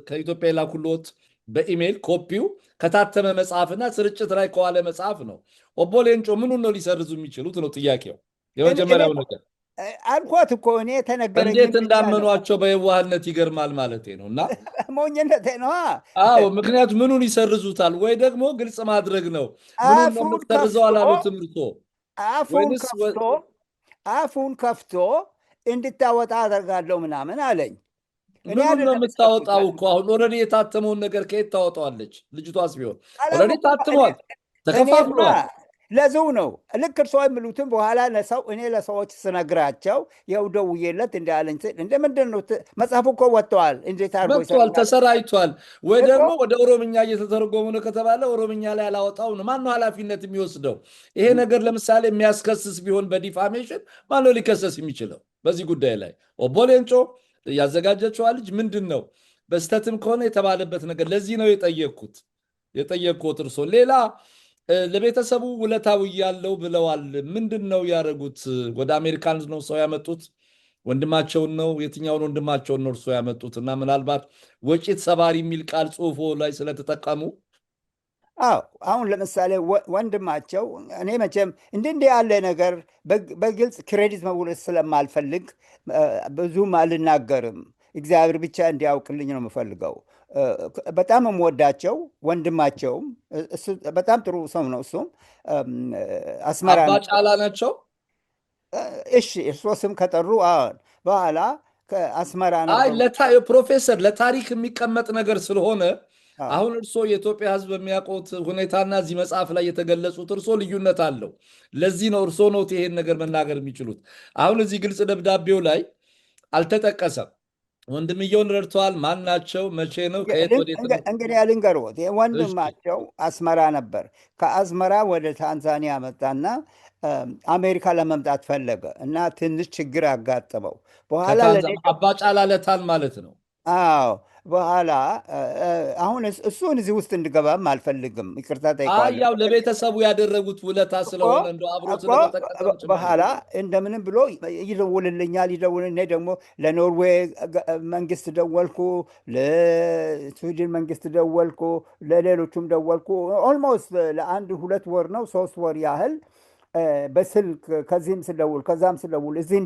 ከኢትዮጵያ የላኩልዎት በኢሜይል ኮፒው ከታተመ መጽሐፍና ስርጭት ላይ ከዋለ መጽሐፍ ነው። ኦቦ ሌንጮ ምኑን ነው ሊሰርዙ የሚችሉት ነው ጥያቄው። የመጀመሪያው ነገር አልኳት እኮ እኔ ተነገረኝ። እንዴት እንዳመኗቸው በየዋህነት ይገርማል ማለቴ ነው። እና ሞኝነቴ ነዋ። አዎ፣ ምክንያቱም ምኑን ይሰርዙታል? ወይ ደግሞ ግልጽ ማድረግ ነው። ምኑን ነው የምትሰርዘው አላሉትም እርሶ? አፉን ከፍቶ እንድታወጣ አደርጋለሁ ምናምን አለኝ። ምኑን ነው የምታወጣው እኮ? አሁን ኦልሬዲ የታተመውን ነገር ከየት ታወጣዋለች ልጅቷስ? ቢሆን ኦልሬዲ ታትሟል፣ ተከፋፍሏል። ለዚሁ ነው ልክ እርሶ የሚሉትን በኋላ እኔ ለሰዎች ስነግራቸው የው ደውዬለት እንዳለኝ እንደ ምንድን ነው መጽሐፉ እኮ ወጥተዋል፣ እንዴት ወጥተዋል፣ ተሰራይቷል። ወይ ደግሞ ወደ ኦሮምኛ እየተተረጎሙ ነው ከተባለ ኦሮምኛ ላይ አላወጣው ነው። ማነው ኃላፊነት የሚወስደው? ይሄ ነገር ለምሳሌ የሚያስከስስ ቢሆን በዲፋሜሽን ማነው ሊከሰስ የሚችለው በዚህ ጉዳይ ላይ? ኦቦ ሌንጮ ያዘጋጀችዋ ልጅ ምንድን ነው በስተትም ከሆነ የተባለበት ነገር። ለዚህ ነው የጠየቅኩት እርሶ ሌላ ለቤተሰቡ ውለታው ያለው ብለዋል። ምንድን ነው ያደረጉት? ወደ አሜሪካን ነው ሰው ያመጡት? ወንድማቸውን ነው? የትኛውን ወንድማቸውን ነው እርሶ ያመጡት? እና ምናልባት ወጪት ሰባሪ የሚል ቃል ጽሁፎ ላይ ስለተጠቀሙ አሁን ለምሳሌ ወንድማቸው እኔ መቼም እንዲህ ያለ ነገር በግልጽ ክሬዲት መውለድ ስለማልፈልግ ብዙም አልናገርም። እግዚአብሔር ብቻ እንዲያውቅልኝ ነው የምፈልገው። በጣም የምወዳቸው ወንድማቸውም በጣም ጥሩ ሰው ነው። እሱም አስመራ አባጫላ ናቸው። እሺ እርሶ ስም ከጠሩ በኋላ ከአስመራ ነው። ፕሮፌሰር ለታሪክ የሚቀመጥ ነገር ስለሆነ አሁን እርሶ የኢትዮጵያ ሕዝብ በሚያውቁት ሁኔታና እዚህ መጽሐፍ ላይ የተገለጹት እርሶ ልዩነት አለው። ለዚህ ነው እርሶ ነው ይሄን ነገር መናገር የሚችሉት። አሁን እዚህ ግልጽ ደብዳቤው ላይ አልተጠቀሰም። ወንድምየውን ረድተዋል። ማን ናቸው? መቼ ነው? ከየት ወዴት ነው? እንግዲህ ልንገርዎት፣ ወንድማቸው አስመራ ነበር። ከአስመራ ወደ ታንዛኒያ መጣና አሜሪካ ለመምጣት ፈለገ እና ትንሽ ችግር አጋጠመው። በኋላ አባጫላ ለታን ማለት ነው። አዎ በኋላ አሁን እሱን እዚህ ውስጥ እንድገባም አልፈልግም። ይቅርታ ጠይቀዋለሁ። ያው ለቤተሰቡ ያደረጉት ውለታ ስለሆነ እንደ አብሮ ስለተጠቀሰ በኋላ እንደምንም ብሎ ይደውልልኛል። እኔ ደግሞ ለኖርዌይ መንግስት ደወልኩ፣ ለስዊድን መንግስት ደወልኩ፣ ለሌሎቹም ደወልኩ። ኦልሞስት ለአንድ 2 ወር ነው 3 ወር ያህል በስልክ ከዚህም ስደውል ከዛም ስደውል እዚህ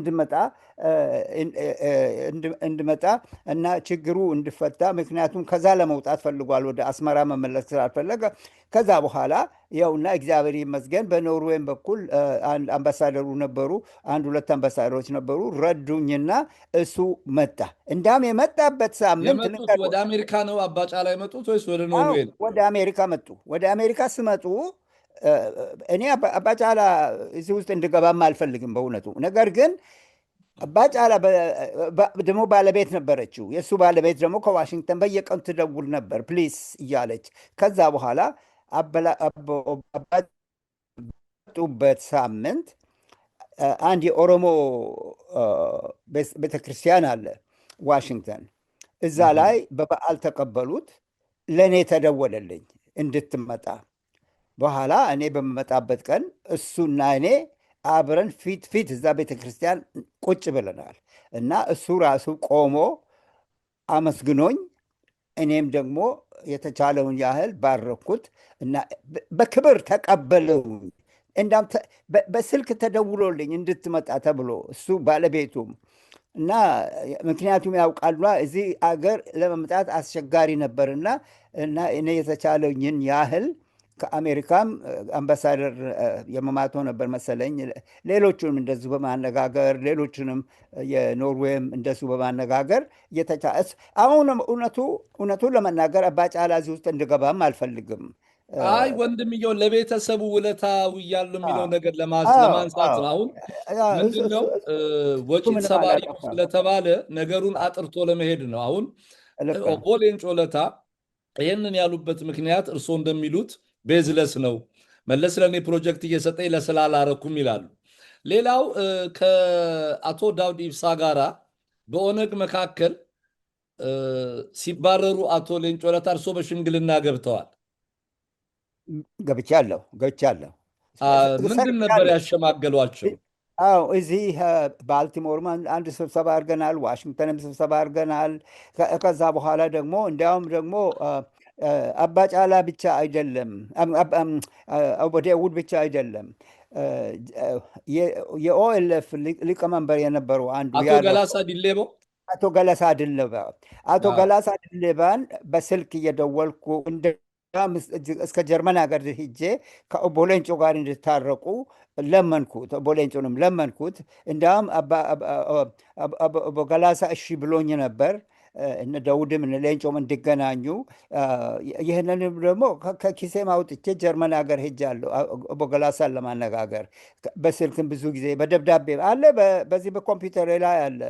እንድመጣ እና ችግሩ እንድፈታ፣ ምክንያቱም ከዛ ለመውጣት ፈልጓል። ወደ አስመራ መመለስ ስላልፈለገ ከዛ በኋላ ይኸውና እግዚአብሔር ይመስገን በኖርዌይም በኩል አንድ አምባሳደሩ ነበሩ፣ አንድ ሁለት አምባሳደሮች ነበሩ፣ ረዱኝና እሱ መጣ። እንዳውም የመጣበት ሳምንት የመጡት ወደ አሜሪካ ነው አባጫላ የመጡት ወይስ ወደ አዎ ኖርዌይ ነው? ወደ አሜሪካ መጡ። ወደ አሜሪካ ስመጡ እኔ አባጫላ እዚህ ውስጥ እንድገባም አልፈልግም በእውነቱ። ነገር ግን አባጫላ ደግሞ ባለቤት ነበረችው። የእሱ ባለቤት ደግሞ ከዋሽንግተን በየቀኑ ትደውል ነበር ፕሊስ እያለች። ከዛ በኋላ አባጡበት ሳምንት አንድ የኦሮሞ ቤተክርስቲያን አለ ዋሽንግተን። እዛ ላይ በበዓል ተቀበሉት። ለእኔ ተደወለልኝ እንድትመጣ። በኋላ እኔ በምመጣበት ቀን እሱና እኔ አብረን ፊት ፊት እዛ ቤተክርስቲያን ቁጭ ብለናል እና እሱ ራሱ ቆሞ አመስግኖኝ እኔም ደግሞ የተቻለውን ያህል ባረኩት እና በክብር ተቀበለው። እንዳም በስልክ ተደውሎልኝ እንድትመጣ ተብሎ እሱ ባለቤቱም እና ምክንያቱም ያውቃሉ እዚህ አገር ለመምጣት አስቸጋሪ ነበርና እና እኔ የተቻለኝን ያህል ከአሜሪካም አምባሳደር የመማቶ ነበር መሰለኝ፣ ሌሎቹንም እንደዚሁ በማነጋገር ሌሎችንም የኖርዌይም እንደሱ በማነጋገር አሁንም እውነቱን ለመናገር አባጫላ እዚህ ውስጥ እንድገባም አልፈልግም። አይ ወንድምየው ለቤተሰቡ ውለታ ውያለሁ የሚለው ነገር ለማንሳት ነው። አሁን ምንድነው ወጪት ሰባሪ ስለተባለ ነገሩን አጥርቶ ለመሄድ ነው። አሁን ኦቦ ሌንጮ ለታ ይህንን ያሉበት ምክንያት እርስዎ እንደሚሉት ቤዝለስ ነው። መለስ ለእኔ ፕሮጀክት እየሰጠኝ ለስላላረኩም ይላሉ። ሌላው ከአቶ ዳውድ ኢብሳ ጋራ በኦነግ መካከል ሲባረሩ አቶ ሌንጮ ለታ እርስዎ በሽምግልና ገብተዋል። ገብቻለሁ። ምንድን ነበር ያሸማገሏቸው? አዎ እዚህ ባልቲሞርም አንድ ስብሰባ አድርገናል፣ ዋሽንግተንም ስብሰባ አድርገናል። ከዛ በኋላ ደግሞ እንዲያውም ደግሞ አባጫላ ብቻ አይደለም፣ ዳውድ ብቻ አይደለም፣ የኦኤልኤፍ ሊቀመንበር የነበሩ አንዱ አቶ ገላሳ ዲሌቦ አቶ ገላሳ ድሌባን በስልክ እየደወልኩ እስከ ጀርመን ሀገር ሂጄ ከኦቦ ሌንጮ ጋር እንድታረቁ ለመንኩት። ኦቦ ሌንጮንም ለመንኩት። እንዲያውም ኦቦ ገላሳ እሺ ብሎኝ ነበር። እነ ዳውድም እነ ሌንጮም እንዲገናኙ። ይህንንም ደግሞ ከኪሴ አውጥቼ ጀርመን ሀገር ሄጃለሁ ኦቦ ገላሳን ለማነጋገር። በስልክም ብዙ ጊዜ በደብዳቤ አለ፣ በዚህ በኮምፒውተር ላይ አለ።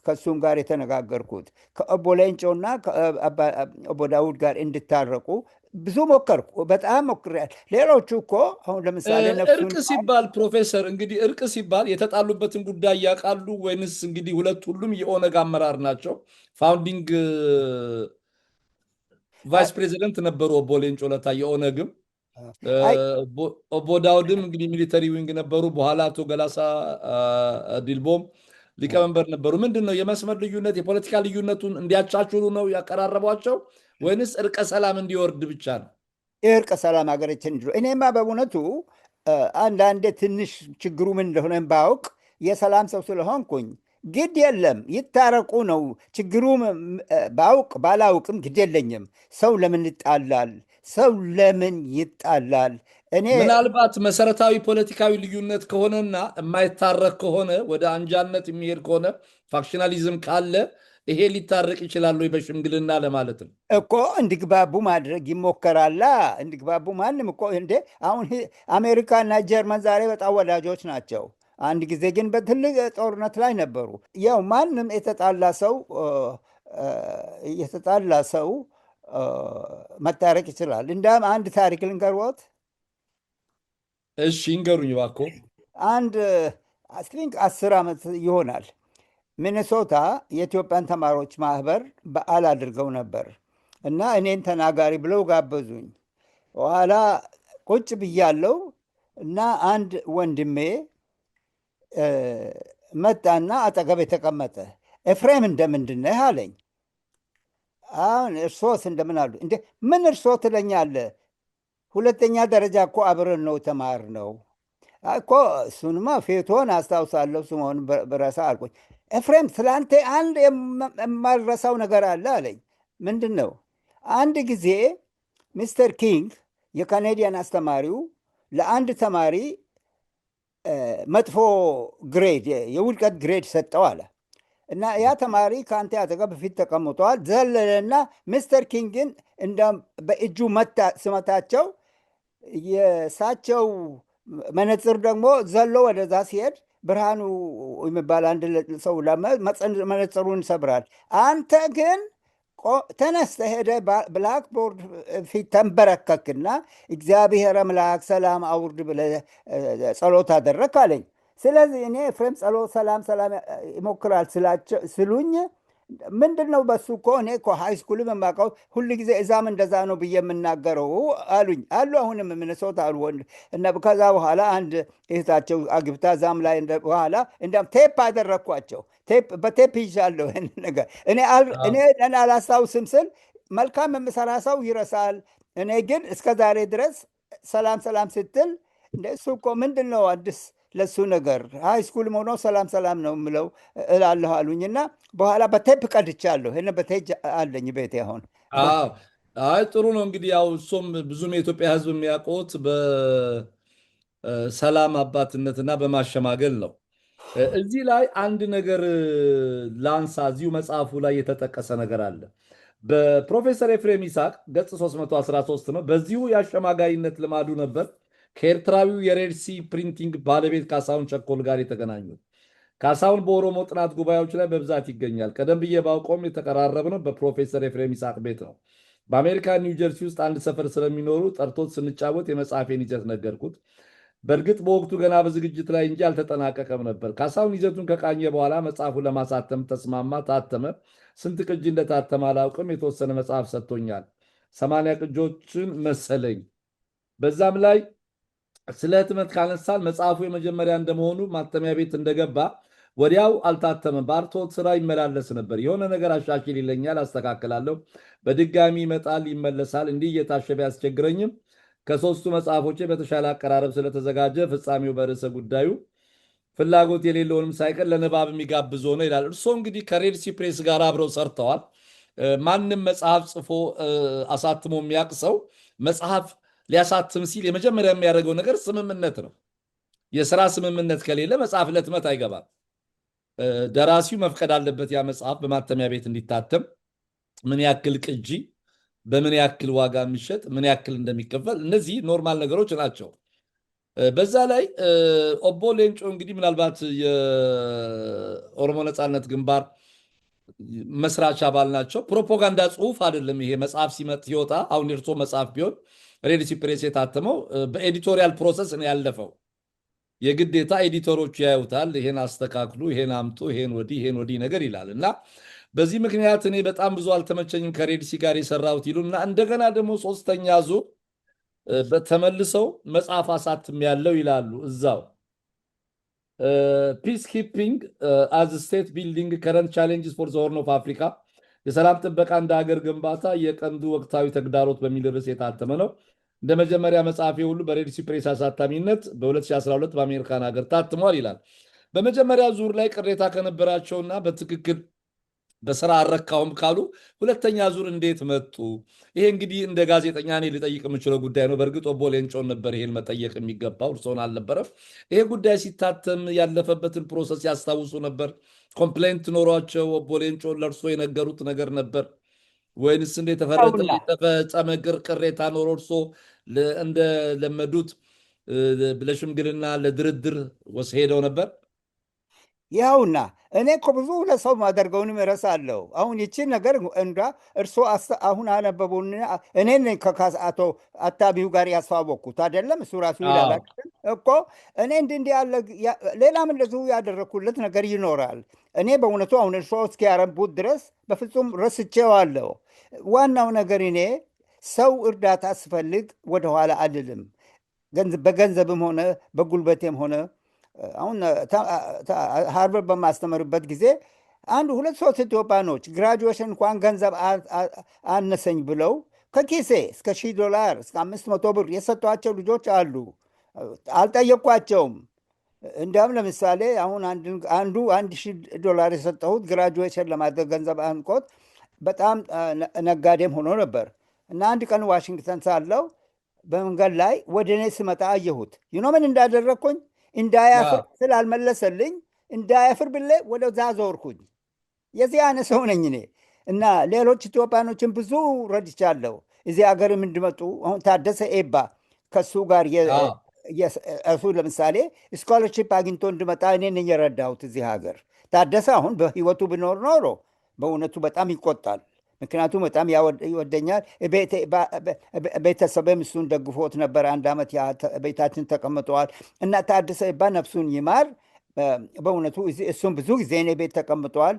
ከእሱም ጋር የተነጋገርኩት ከኦቦ ሌንጮና ከኦቦ ዳውድ ጋር እንድታረቁ ብዙ ሞከርኩ፣ በጣም ሞክሬያለሁ። ሌሎቹ እኮ አሁን ለምሳሌ እርቅ ሲባል ፕሮፌሰር እንግዲህ እርቅ ሲባል የተጣሉበትን ጉዳይ ያውቃሉ ወይንስ? እንግዲህ ሁሉም የኦነግ አመራር ናቸው። ፋውንዲንግ ቫይስ ፕሬዚደንት ነበሩ ኦቦ ሌንጮ ለታ የኦነግም። ኦቦ ዳውድም እንግዲህ ሚሊተሪ ዊንግ ነበሩ። በኋላ አቶ ገላሳ ዲልቦም ሊቀመንበር ነበሩ። ምንድን ነው የመስመር ልዩነት የፖለቲካ ልዩነቱን እንዲያቻችሉ ነው ያቀራረቧቸው ወይንስ እርቀ ሰላም እንዲወርድ ብቻ ነው? እርቀ ሰላም ሀገራችን እንዲ እኔማ በእውነቱ አንዳንዴ ትንሽ ችግሩ ምን እንደሆነ ባውቅ የሰላም ሰው ስለሆንኩኝ ግድ የለም ይታረቁ ነው ችግሩ። ባላውቅም ግድ የለኝም። ሰው ለምን ይጣላል? ሰው ለምን ይጣላል? እኔ ምናልባት መሰረታዊ ፖለቲካዊ ልዩነት ከሆነና የማይታረቅ ከሆነ ወደ አንጃነት የሚሄድ ከሆነ ፋክሽናሊዝም ካለ ይሄ ሊታረቅ ይችላሉ በሽምግልና ለማለት ነው እኮ። እንዲግባቡ ማድረግ ይሞከራላ። እንዲግባቡ ማንም እኮ እንዴ አሁን አሜሪካና ጀርመን ዛሬ በጣም ወዳጆች ናቸው። አንድ ጊዜ ግን በትልቅ ጦርነት ላይ ነበሩ። ያው ማንም የተጣላ ሰው መታረቅ ይችላል። እንዳም አንድ ታሪክ ልንገርዎት። እሺ ይንገሩኝ እባክዎ። አንድ 10 ዓመት ይሆናል ሚኒሶታ የኢትዮጵያን ተማሪዎች ማህበር በዓል አድርገው ነበር እና እኔን ተናጋሪ ብለው ጋበዙኝ። በኋላ ቁጭ ብያለው እና አንድ ወንድሜ መጣና አጠገብ የተቀመጠ ኤፍሬም እንደምንድን ነህ አለኝ። አሁን እርሶስ እንደምን አሉ። እንዴ ምን እርሶ ትለኛለህ? ሁለተኛ ደረጃ እኮ አብረን ነው ተማርነው እኮ። እሱንማ ፌቶን አስታውሳለሁ ስምሆን ብረሳ አልኩኝ። ኤፍሬም ስላንተ አንድ የማልረሳው ነገር አለ አለኝ። ምንድን ነው? አንድ ጊዜ ሚስተር ኪንግ የካኔዲያን አስተማሪው ለአንድ ተማሪ መጥፎ ግሬድ የውድቀት ግሬድ ሰጠው አለ እና ያ ተማሪ ከአንተ አጠገብ በፊት ተቀምጠዋል። ዘለለና ሚስተር ኪንግን በእጁ ስመታቸው የእሳቸው መነጽር ደግሞ ዘሎ ወደዛ ሲሄድ ብርሃኑ የሚባል አንድ ሰው መነጽሩን ይሰብራል። አንተ ግን ተነስተህ ሄደህ ብላክቦርድ ፊት ተንበረከክና እግዚአብሔር አምላክ ሰላም አውርድ ብለህ ጸሎት አደረክ አለኝ። ስለዚህ እኔ ኤፍሬም ጸሎት ሰላም ይሞክራል ስሉኝ ምንድን ነው በሱ እኮ እኔ እኮ ሃይስኩልም የማውቀው ሁል ጊዜ እዛም እንደዛ ነው ብዬ የምናገረው አሉኝ አሉ። አሁንም ሚኒሶታ አሉ እና ከዛ በኋላ አንድ እህታቸው አግብታ እዛም ላይ በኋላ እንዲያውም ቴፕ አደረግኳቸው። በቴፕ ይዣለሁ ይህን ነገር እኔ አላስታውስም ስል መልካም የምሰራ ሰው ይረሳል። እኔ ግን እስከ ዛሬ ድረስ ሰላም ሰላም ስትል እሱ እኮ ምንድን ነው አዲስ ለሱ ነገር ሃይስኩል ሆኖ ሰላም ሰላም ነው የምለው እላለሁ አሉኝና በኋላ በቴፕ ቀድቻለሁ። ይህን በቴጅ አለኝ ቤቴ አሁን። አይ ጥሩ ነው እንግዲህ ያው እሱም ብዙም የኢትዮጵያ ሕዝብ የሚያውቁት በሰላም አባትነትና በማሸማገል ነው። እዚህ ላይ አንድ ነገር ላንሳ። እዚሁ መጽሐፉ ላይ የተጠቀሰ ነገር አለ። በፕሮፌሰር ኤፍሬም ይስሐቅ ገጽ 313 ነው። በዚሁ የአሸማጋይነት ልማዱ ነበር ከኤርትራዊው የሬድሲ ፕሪንቲንግ ባለቤት ካሳሁን ቸኮል ጋር የተገናኙት። ካሳሁን በኦሮሞ ጥናት ጉባኤዎች ላይ በብዛት ይገኛል። ቀደም ብዬ ባውቀውም የተቀራረብነው በፕሮፌሰር ኤፍሬም ይስሐቅ ቤት ነው። በአሜሪካ ኒው ጀርሲ ውስጥ አንድ ሰፈር ስለሚኖሩ ጠርቶት ስንጫወት የመጽሐፌን ይዘት ነገርኩት። በእርግጥ በወቅቱ ገና በዝግጅት ላይ እንጂ አልተጠናቀቀም ነበር። ካሳሁን ይዘቱን ከቃኘ በኋላ መጽሐፉን ለማሳተም ተስማማ። ታተመ። ስንት ቅጂ እንደታተመ አላውቅም። የተወሰነ መጽሐፍ ሰጥቶኛል። 80 ቅጆችን መሰለኝ። በዛም ላይ ስለ ህትመት ካነሳን መጽሐፉ የመጀመሪያ እንደመሆኑ ማተሚያ ቤት እንደገባ ወዲያው አልታተመም። በአርትዖት ስራ ይመላለስ ነበር። የሆነ ነገር አሻሽል ይለኛል፣ አስተካክላለሁ። በድጋሚ ይመጣል፣ ይመለሳል። እንዲህ እየታሸ ቢያስቸግረኝም ከሶስቱ መጽሐፎቼ በተሻለ አቀራረብ ስለተዘጋጀ ፍጻሜው በርዕሰ ጉዳዩ ፍላጎት የሌለውንም ሳይቀር ለንባብ የሚጋብዝ ሆነ ይላል። እርስዎ እንግዲህ ከሬድሲ ፕሬስ ጋር አብረው ሰርተዋል። ማንም መጽሐፍ ጽፎ አሳትሞ የሚያውቅ ሰው መጽሐፍ ሊያሳትም ሲል የመጀመሪያ የሚያደርገው ነገር ስምምነት ነው። የስራ ስምምነት ከሌለ መጽሐፍ ለህትመት አይገባም። ደራሲው መፍቀድ አለበት ያ መጽሐፍ በማተሚያ ቤት እንዲታተም፣ ምን ያክል ቅጂ፣ በምን ያክል ዋጋ የሚሸጥ፣ ምን ያክል እንደሚከፈል፣ እነዚህ ኖርማል ነገሮች ናቸው። በዛ ላይ ኦቦ ሌንጮ እንግዲህ ምናልባት የኦሮሞ ነፃነት ግንባር መስራች አባል ናቸው። ፕሮፓጋንዳ ጽሁፍ አይደለም ይሄ መጽሐፍ ሲወጣ። አሁን የእርሶ መጽሐፍ ቢሆን ሬድሲ ፕሬስ የታተመው በኤዲቶሪያል ፕሮሰስ ነው ያለፈው። የግዴታ ኤዲተሮቹ ያዩታል። ይሄን አስተካክሉ፣ ይሄን አምጡ፣ ይሄን ወዲህ ነገር ይላል እና በዚህ ምክንያት እኔ በጣም ብዙ አልተመቸኝም ከሬድሲ ጋር የሰራሁት ይሉና እንደገና ደግሞ ሶስተኛ ዙር ተመልሰው መጽሐፍ አሳትም ያለው ይላሉ እዛው ፒስ ኪፒንግ አዝ ስቴት ቢልዲንግ ከረንት ቻሌንጅስ ፎር ዘ ሆርን ኦፍ አፍሪካ፣ የሰላም ጥበቃ እንደ ሀገር ግንባታ የቀንዱ ወቅታዊ ተግዳሮት በሚል ርዕስ የታተመ ነው። እንደ መጀመሪያ መጽሐፌ ሁሉ በሬድሲ ፕሬስ አሳታሚነት በ2012 በአሜሪካን ሀገር ታትሟል ይላል። በመጀመሪያ ዙር ላይ ቅሬታ ከነበራቸውና በትክክል በስራ አልረካውም ካሉ ሁለተኛ ዙር እንዴት መጡ? ይሄ እንግዲህ እንደ ጋዜጠኛ እኔ ልጠይቅ የምችለው ጉዳይ ነው። በእርግጥ ኦቦ ሌንጮን ነበር ይሄን መጠየቅ የሚገባው፣ እርስዎን አልነበረም። ይሄ ጉዳይ ሲታተም ያለፈበትን ፕሮሰስ ያስታውሱ ነበር? ኮምፕሌንት ኖሯቸው ኦቦ ሌንጮን ለእርስዎ የነገሩት ነገር ነበር ወይንስ የተፈጸመ ቅሬታ ኖሮ እርስዎ እንደለመዱት ለሽምግልና ለድርድር ሄደው ነበር? ይኸውና እኔ እኮ ብዙ ለሰው ማደርገውንም እረሳለሁ። አሁን ይቺን ነገር እንዳ እርሶ አሁን አነበቡና እኔ ከአቶ አታቢው ጋር ያስተዋወቅኩት አይደለም። እሱ ራሱ ይላል እኮ እኔ እንዲህ ያለ ሌላም እንደዚሁ ያደረግኩለት ነገር ይኖራል። እኔ በእውነቱ አሁን እርሶ እስኪያረቡት ድረስ በፍጹም ረስቼዋለሁ። ዋናው ነገር እኔ ሰው እርዳታ ስፈልግ ወደኋላ አልልም። በገንዘብም ሆነ በጉልበቴም ሆነ አሁን ሃርቨርድ በማስተምርበት ጊዜ አንድ ሁለት ሶስት ኢትዮጵያኖች ግራጁዌሽን እንኳን ገንዘብ አነሰኝ ብለው ከኪሴ እስከ $1000 እስከ 500 ብር የሰጧቸው ልጆች አሉ። አልጠየኳቸውም። እንዲያውም ለምሳሌ አሁን አንዱ $1000 የሰጠሁት ግራጁዌሽን ለማድረግ ገንዘብ አንቆት በጣም ነጋዴም ሆኖ ነበር እና አንድ ቀን ዋሽንግተን ሳለው በመንገድ ላይ ወደ እኔ ስመጣ አየሁት። ምን እንዳደረግኩኝ? እንዳያፍር አዎ። ስላልመለሰልኝ እንዳያፍር ብሌ ወደዛ ዞርኩኝ። የዚህ አይነት ሰው ነኝ እኔ። እና ሌሎች ኢትዮጵያኖችን ብዙ ረድቻለሁ እዚህ ሀገርም እንዲመጡ። አሁን ታደሰ ኤባ ከሱ ጋር አዎ። እሱ ለምሳሌ ስኮለርሺፕ አግኝቶ እንዲመጣ እኔ ነኝ የረዳሁት እዚህ ሀገር። ታደሰ አሁን በህይወቱ ቢኖር ኖሮ በእውነቱ በጣም ይቆጣል። ምክንያቱም በጣም ይወደኛል። ቤተሰብም እሱን ደግፎት ነበር። 1 ዓመት ቤታችን ተቀምጠዋል። እና ታደሰ ኤባ ነፍሱን ይማር። በእውነቱ እሱም ብዙ ጊዜ እኔ ቤት ተቀምጠዋል።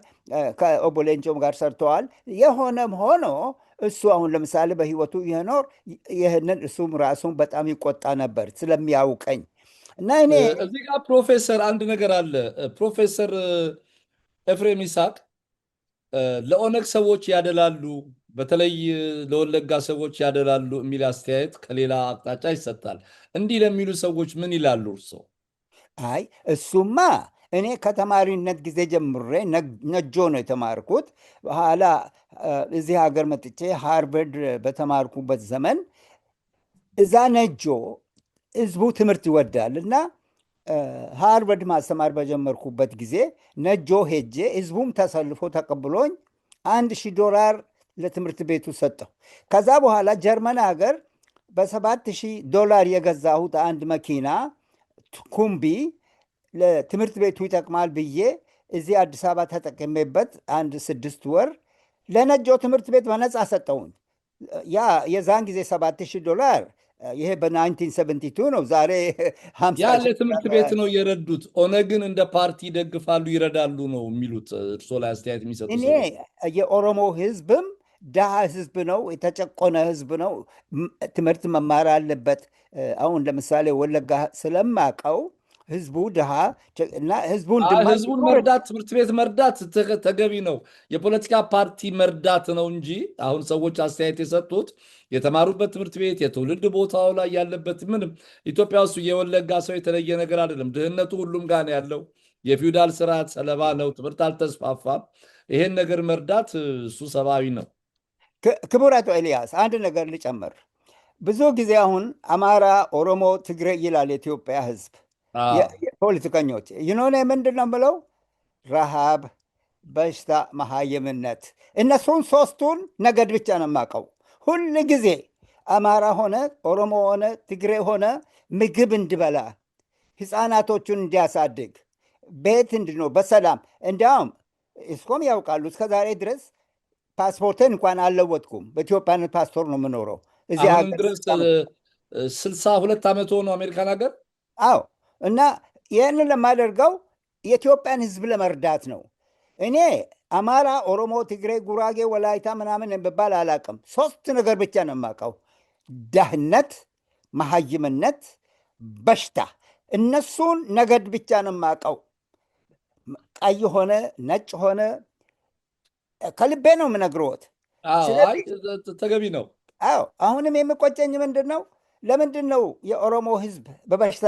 ከኦቦሌንጮም ጋር ሰርተዋል። የሆነም ሆኖ እሱ አሁን ለምሳሌ በህይወቱ ይኖር ይህንን እሱም ራሱን በጣም ይቆጣ ነበር ስለሚያውቀኝ። እና እኔ እዚህ ጋር ፕሮፌሰር አንድ ነገር አለ። ፕሮፌሰር ኤፍሬም ይስሐቅ ለኦነግ ሰዎች ያደላሉ፣ በተለይ ለወለጋ ሰዎች ያደላሉ የሚል አስተያየት ከሌላ አቅጣጫ ይሰጣል። እንዲህ ለሚሉ ሰዎች ምን ይላሉ እርስዎ? አይ እሱማ እኔ ከተማሪነት ጊዜ ጀምሬ ነጆ ነው የተማርኩት። በኋላ እዚህ ሀገር መጥቼ ሃርቨርድ በተማርኩበት ዘመን እዛ ነጆ ህዝቡ ትምህርት ይወዳል እና ሃርቨርድ ማስተማር በጀመርኩበት ጊዜ ነጆ ሄጄ ህዝቡም ተሰልፎ ተቀብሎኝ $1,000 ለትምህርት ቤቱ ሰጠው። ከዛ በኋላ ጀርመን ሀገር $7,000 የገዛሁት አንድ መኪና ኩምቢ ለትምህርት ቤቱ ይጠቅማል ብዬ እዚህ አዲስ አበባ ተጠቅሜበት 6 ወር ለነጆ ትምህርት ቤት በነፃ ሰጠውን። ያ የዛን ጊዜ $7,000 ይሄ በ1972 ነው። ዛሬ 50 ያለ ትምህርት ቤት ነው የረዱት። ኦነግን እንደ ፓርቲ ይደግፋሉ፣ ይረዳሉ ነው የሚሉት እርስዎ ላይ አስተያየት የሚሰጡ እኔ ሰዎች። የኦሮሞ ህዝብም ድሃ ህዝብ ነው፣ የተጨቆነ ህዝብ ነው። ትምህርት መማር አለበት። አሁን ለምሳሌ ወለጋ ስለማቀው ህዝቡ ድሃ እና ህዝቡን ህዝቡን መርዳት፣ ትምህርት ቤት መርዳት ተገቢ ነው። የፖለቲካ ፓርቲ መርዳት ነው እንጂ አሁን ሰዎች አስተያየት የሰጡት የተማሩበት ትምህርት ቤት የትውልድ ቦታው ላይ ያለበት ምንም ኢትዮጵያ ውስጥ የወለጋ ሰው የተለየ ነገር አይደለም። ድህነቱ ሁሉም ጋር ነው ያለው። የፊውዳል ስርዓት ሰለባ ነው። ትምህርት አልተስፋፋም። ይሄን ነገር መርዳት እሱ ሰብአዊ ነው። ክቡር አቶ ኤልያስ አንድ ነገር ልጨምር። ብዙ ጊዜ አሁን አማራ፣ ኦሮሞ፣ ትግሬ ይላል የኢትዮጵያ ህዝብ ፖለቲከኞች። ምንድን ነው ብለው ረሃብ፣ በሽታ፣ መሃይምነት እነሱን ሶስቱን ነገድ ብቻ ነው የማውቀው። ሁል ጊዜ አማራ ሆነ ኦሮሞ ሆነ ትግሬ ሆነ ምግብ እንዲበላ፣ ህፃናቶቹን እንዲያሳድግ፣ ቤት እንዲኖር በሰላም እንዲያውም እስኮም ያውቃሉ እስከዛሬ ድረስ ፓስፖርትን እንኳን አልለወጥኩም። በኢትዮጵያነት ፓስፖርት ነው የምኖረው እዚህ አሁንም ድረስ 62 ዓመት ሆኖ አሜሪካን ሀገር። አዎ። እና ይህንን ለማደርገው የኢትዮጵያን ህዝብ ለመርዳት ነው። እኔ አማራ፣ ኦሮሞ፣ ትግሬ፣ ጉራጌ፣ ወላይታ ምናምን የሚባል አላውቅም። 3 ነገር ብቻ ነው የማውቀው፣ ድህነት፣ መሃይምነት፣ በሽታ። እነሱን ነገድ ብቻ ነው የማውቀው። ቀይ ሆነ ነጭ ሆነ ከልቤ ነው የምነግረዎት። ተገቢ ነው። አዎ። አሁንም የሚቆጨኝ ምንድን ነው? ለምንድን ነው የኦሮሞ ህዝብ በበሽታ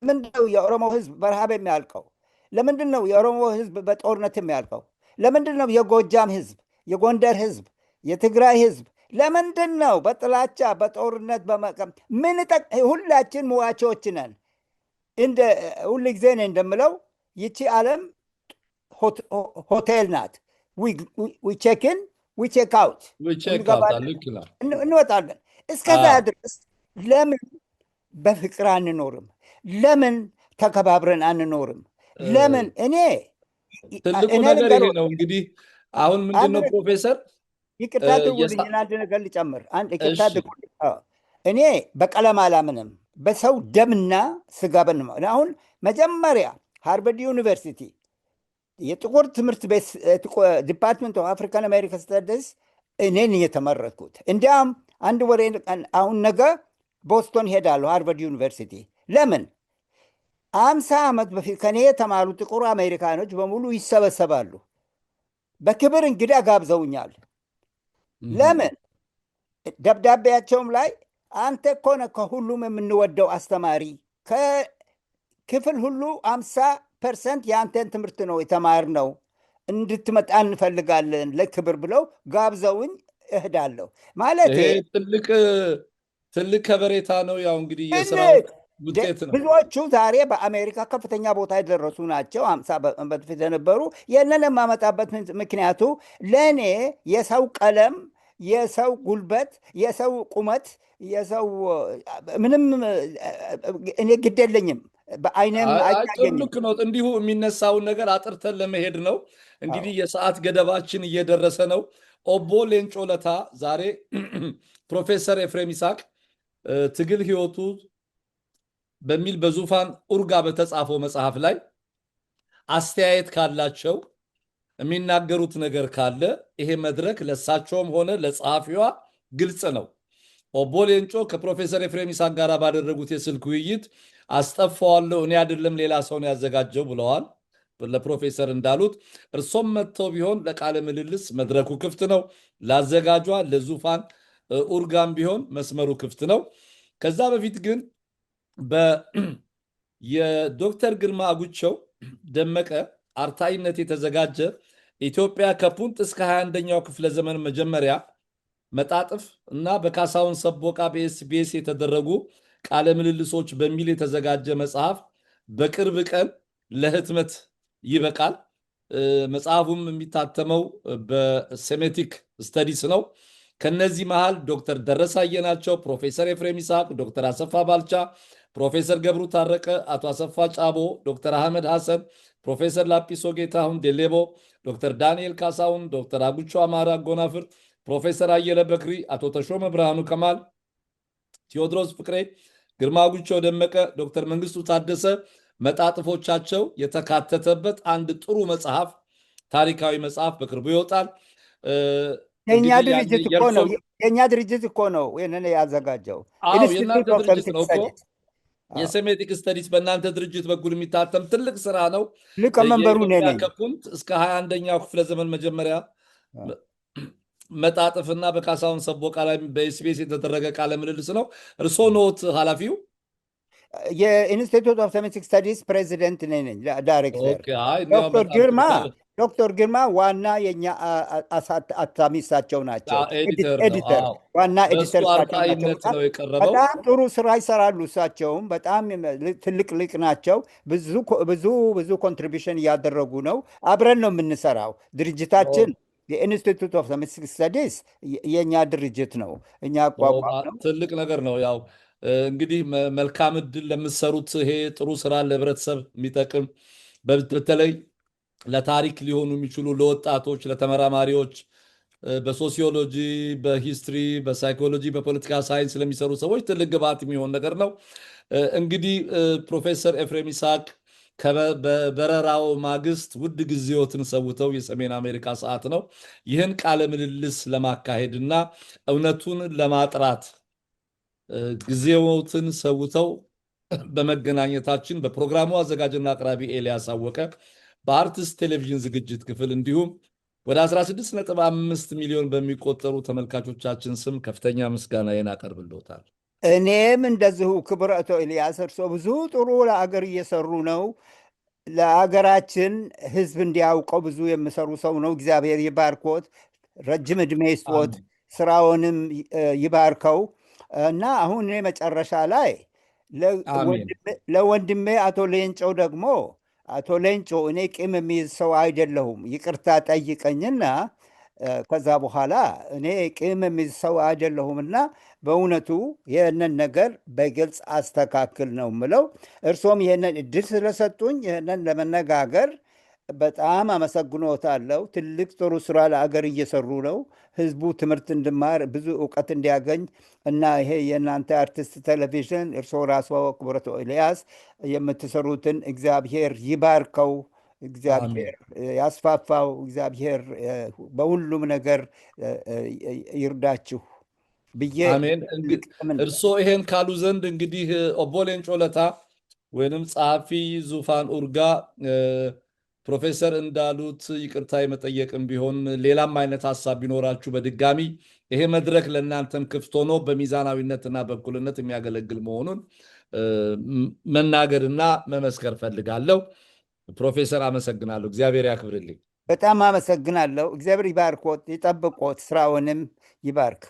ምንድን ነው የኦሮሞ ህዝብ በረሃብ የሚያልቀው? ለምንድን ነው የኦሮሞ ህዝብ በጦርነት የሚያልቀው? ለምንድን ነው የጎጃም ህዝብ፣ የጎንደር ህዝብ፣ የትግራይ ህዝብ ለምንድን ነው በጥላቻ በጦርነት በመቀም ሁላችን መዋቾች ነን። እንደ ሁል ጊዜ እኔ እንደምለው ይቺ ዓለም ሆቴል ናት። ቼክን ቼክ አውት እንወጣለን። እስከዛ ድረስ ለምን በፍቅር አንኖርም? ለምን ተከባብረን አንኖርም? ለምን ትልቁ ነገር ይሄ ነው። እንግዲህ አሁን ምንድነው ፕሮፌሰር ይቅርታ አድርጉልኝ፣ አንድ ነገር ልጨምር። ይቅርታ አድርጉልኝ። እኔ በቀለም አላምንም፣ በሰው ደምና ስጋ አሁን መጀመሪያ ሃርቨርድ ዩኒቨርሲቲ የጥቁር ትምህርት ቤት ዲፓርትመንት ኦፍ አፍሪካን አሜሪካ ስተዲስ እኔን የተመረጥኩት። እንዲያም አንድ ወሬ አሁን ነገ ቦስቶን ሄዳለሁ ሃርቨርድ ዩኒቨርሲቲ። ለምን 50 ዓመት በፊት ከኔ የተማሩ ጥቁር አሜሪካኖች በሙሉ ይሰበሰባሉ። በክብር እንግዳ ጋብዘውኛል። ለምን? ደብዳቤያቸውም ላይ አንተ እኮ ነህ ከሁሉም የምንወደው አስተማሪ፣ ከክፍል ሁሉ 50% የአንተን ትምህርት ነው የተማርነው፣ እንድትመጣ እንፈልጋለን ለክብር ብለው ጋብዘውኝ እሄዳለሁ። ማለት ትልቅ ከበሬታ ነው። ያው እንግዲህ የስራው ትልቅ ውጤት ነው። ብዙዎቹ ዛሬ በአሜሪካ ከፍተኛ ቦታ የደረሱ ናቸው። 50 በፊት የነበሩ ይህንን የማመጣበት ምክንያቱ ለእኔ የሰው ቀለም፣ የሰው ጉልበት፣ የሰው ቁመት፣ የሰው ምንም እኔ ግድ የለኝም፣ በአይንም አይታየኝም። ልክ ነው። እንዲሁ የሚነሳውን ነገር አጥርተን ለመሄድ ነው። እንግዲህ የሰዓት ገደባችን እየደረሰ ነው። ኦቦ ሌንጮ ለታ ዛሬ ፕሮፌሰር ኤፍሬም ይስሐቅ ትግል ህይወቱ በሚል በዙፋን ኡርጋ በተጻፈው መጽሐፍ ላይ አስተያየት ካላቸው የሚናገሩት ነገር ካለ ይሄ መድረክ ለሳቸውም ሆነ ለጸሐፊዋ ግልጽ ነው። ኦቦ ሌንጮ ከፕሮፌሰር ኤፍሬም ይስሐቅ ጋር ባደረጉት የስልክ ውይይት አስጠፋዋለሁ እኔ አይደለም ሌላ ሰው ነው ያዘጋጀው ብለዋል። ለፕሮፌሰር እንዳሉት እርሶም መጥተው ቢሆን ለቃለ ምልልስ መድረኩ ክፍት ነው። ላዘጋጇ ለዙፋን ኡርጋም ቢሆን መስመሩ ክፍት ነው። ከዛ በፊት ግን የዶክተር ግርማ አጉቸው ደመቀ አርታይነት የተዘጋጀ ኢትዮጵያ ከፑንት እስከ 21ኛው ክፍለ ዘመን መጀመሪያ መጣጥፍ እና በካሳሁን ሰቦቃ በኤስቢኤስ የተደረጉ ቃለ ምልልሶች በሚል የተዘጋጀ መጽሐፍ በቅርብ ቀን ለህትመት ይበቃል። መጽሐፉም የሚታተመው በሴሜቲክ ስተዲስ ነው። ከነዚህ መሃል ዶክተር ደረሰ አየናቸው፣ ፕሮፌሰር ኤፍሬም ይስሐቅ፣ ዶክተር አሰፋ ባልቻ፣ ፕሮፌሰር ገብሩ ታረቀ፣ አቶ አሰፋ ጫቦ፣ ዶክተር አህመድ ሐሰን፣ ፕሮፌሰር ላጲሶ ጌታሁን ዴሌቦ፣ ዶክተር ዳንኤል ካሳሁን፣ ዶክተር አጉቾ አማራ አጎናፍር፣ ፕሮፌሰር አየለ በክሪ፣ አቶ ተሾመ ብርሃኑ ከማል፣ ቴዎድሮስ ፍቅሬ፣ ግርማ አጉቾ ደመቀ፣ ዶክተር መንግስቱ ታደሰ መጣጥፎቻቸው የተካተተበት አንድ ጥሩ መጽሐፍ፣ ታሪካዊ መጽሐፍ በቅርቡ ይወጣል። የእኛ ድርጅት እኮ ነው ይህንን ያዘጋጀው። የእናንተ ድርጅት ነው እኮ። የሴሜቲክ ስተዲስ በእናንተ ድርጅት በኩል የሚታተም ትልቅ ስራ ነው። ሊቀመንበሩ ነኝ። ከፑንት እስከ 21ኛው ክፍለ ዘመን መጀመሪያ መጣጥፍና በካሳሁን ሰቦቃ ላይ በኤስቢኤስ የተደረገ ቃለ ምልልስ ነው። እርስዎ ነዎት ኃላፊው? የኢንስቲትዩት ኦፍ ሴሜቲክ ስተዲስ ፕሬዚደንት ነኝ፣ ዳይሬክተር። ዶክተር ግርማ ዋና የኛ አታሚ እሳቸው ናቸው። ኤዲተር ዋና ኤዲተር ነው የቀረበው። በጣም ጥሩ ስራ ይሰራሉ። እሳቸውም በጣም ትልቅ ሊቅ ናቸው። ብዙ ኮንትሪቢሽን እያደረጉ ነው። አብረን ነው የምንሰራው። ድርጅታችን የኢንስቲትዩት ኦፍ ሴሜቲክ ስተዲስ የእኛ ድርጅት ነው። እኛ አቋቋም ነው። ትልቅ ነገር ነው። ያው እንግዲህ መልካም እድል ለምትሰሩት ይሄ ጥሩ ስራ ለህብረተሰብ የሚጠቅም በተለይ ለታሪክ ሊሆኑ የሚችሉ ለወጣቶች፣ ለተመራማሪዎች በሶሲዮሎጂ፣ በሂስትሪ፣ በሳይኮሎጂ፣ በፖለቲካ ሳይንስ ለሚሰሩ ሰዎች ትልቅ ግብዓት የሚሆን ነገር ነው። እንግዲህ ፕሮፌሰር ኤፍሬም ይስሐቅ በበረራው ማግስት ውድ ጊዜዎትን ሰውተው የሰሜን አሜሪካ ሰዓት ነው ይህን ቃለ ምልልስ ለማካሄድና እውነቱን ለማጥራት ጊዜዎትን ሰውተው በመገናኘታችን በፕሮግራሙ አዘጋጅና አቅራቢ ኤልያስ አወቀ በአርትስት ቴሌቪዥን ዝግጅት ክፍል እንዲሁም ወደ 16.5 ሚሊዮን በሚቆጠሩ ተመልካቾቻችን ስም ከፍተኛ ምስጋናዬን አቀርብልዎታል። እኔም እንደዚሁ ክቡር አቶ ኤልያስ፣ እርስዎ ብዙ ጥሩ ለአገር እየሰሩ ነው። ለአገራችን ሕዝብ እንዲያውቀው ብዙ የሚሰሩ ሰው ነው። እግዚአብሔር ይባርኮት፣ ረጅም ዕድሜ ይስጦት፣ ስራውንም ይባርከው እና አሁን እኔ መጨረሻ ላይ ለወንድሜ አቶ ሌንጮ ደግሞ አቶ ሌንጮ እኔ ቂም የሚይዝ ሰው አይደለሁም፣ ይቅርታ ጠይቀኝና ከዛ በኋላ እኔ ቂም የሚይዝ ሰው አይደለሁምና በእውነቱ ይህንን ነገር በግልጽ አስተካክል ነው የምለው። እርሶም ይህንን እድል ስለሰጡኝ ይህንን ለመነጋገር በጣም አመሰግኖታለሁ። ትልቅ ጥሩ ስራ ለአገር እየሰሩ ነው። ህዝቡ ትምህርት እንድማር ብዙ እውቀት እንዲያገኝ እና ይሄ የእናንተ አርቲስት ቴሌቪዥን እርስዎ ራስዎ ክቡር አቶ ኤልያስ የምትሰሩትን እግዚአብሔር ይባርከው፣ እግዚአብሔር ያስፋፋው፣ እግዚአብሔር በሁሉም ነገር ይርዳችሁ ብዬ አሜን። እርስዎ ይሄን ካሉ ዘንድ እንግዲህ ኦቦ ሌንጮ ለታ ወይንም ጸሐፊ ዙፋን ኡርጋ ፕሮፌሰር እንዳሉት ይቅርታ የመጠየቅም ቢሆን ሌላም አይነት ሀሳብ ቢኖራችሁ በድጋሚ ይሄ መድረክ ለእናንተም ክፍት ሆኖ በሚዛናዊነትና በእኩልነት የሚያገለግል መሆኑን መናገርና መመስከር ፈልጋለሁ። ፕሮፌሰር አመሰግናለሁ። እግዚአብሔር ያክብርልኝ። በጣም አመሰግናለሁ። እግዚአብሔር ይባርኮት፣ ይጠብቆት፣ ስራውንም ይባርክ።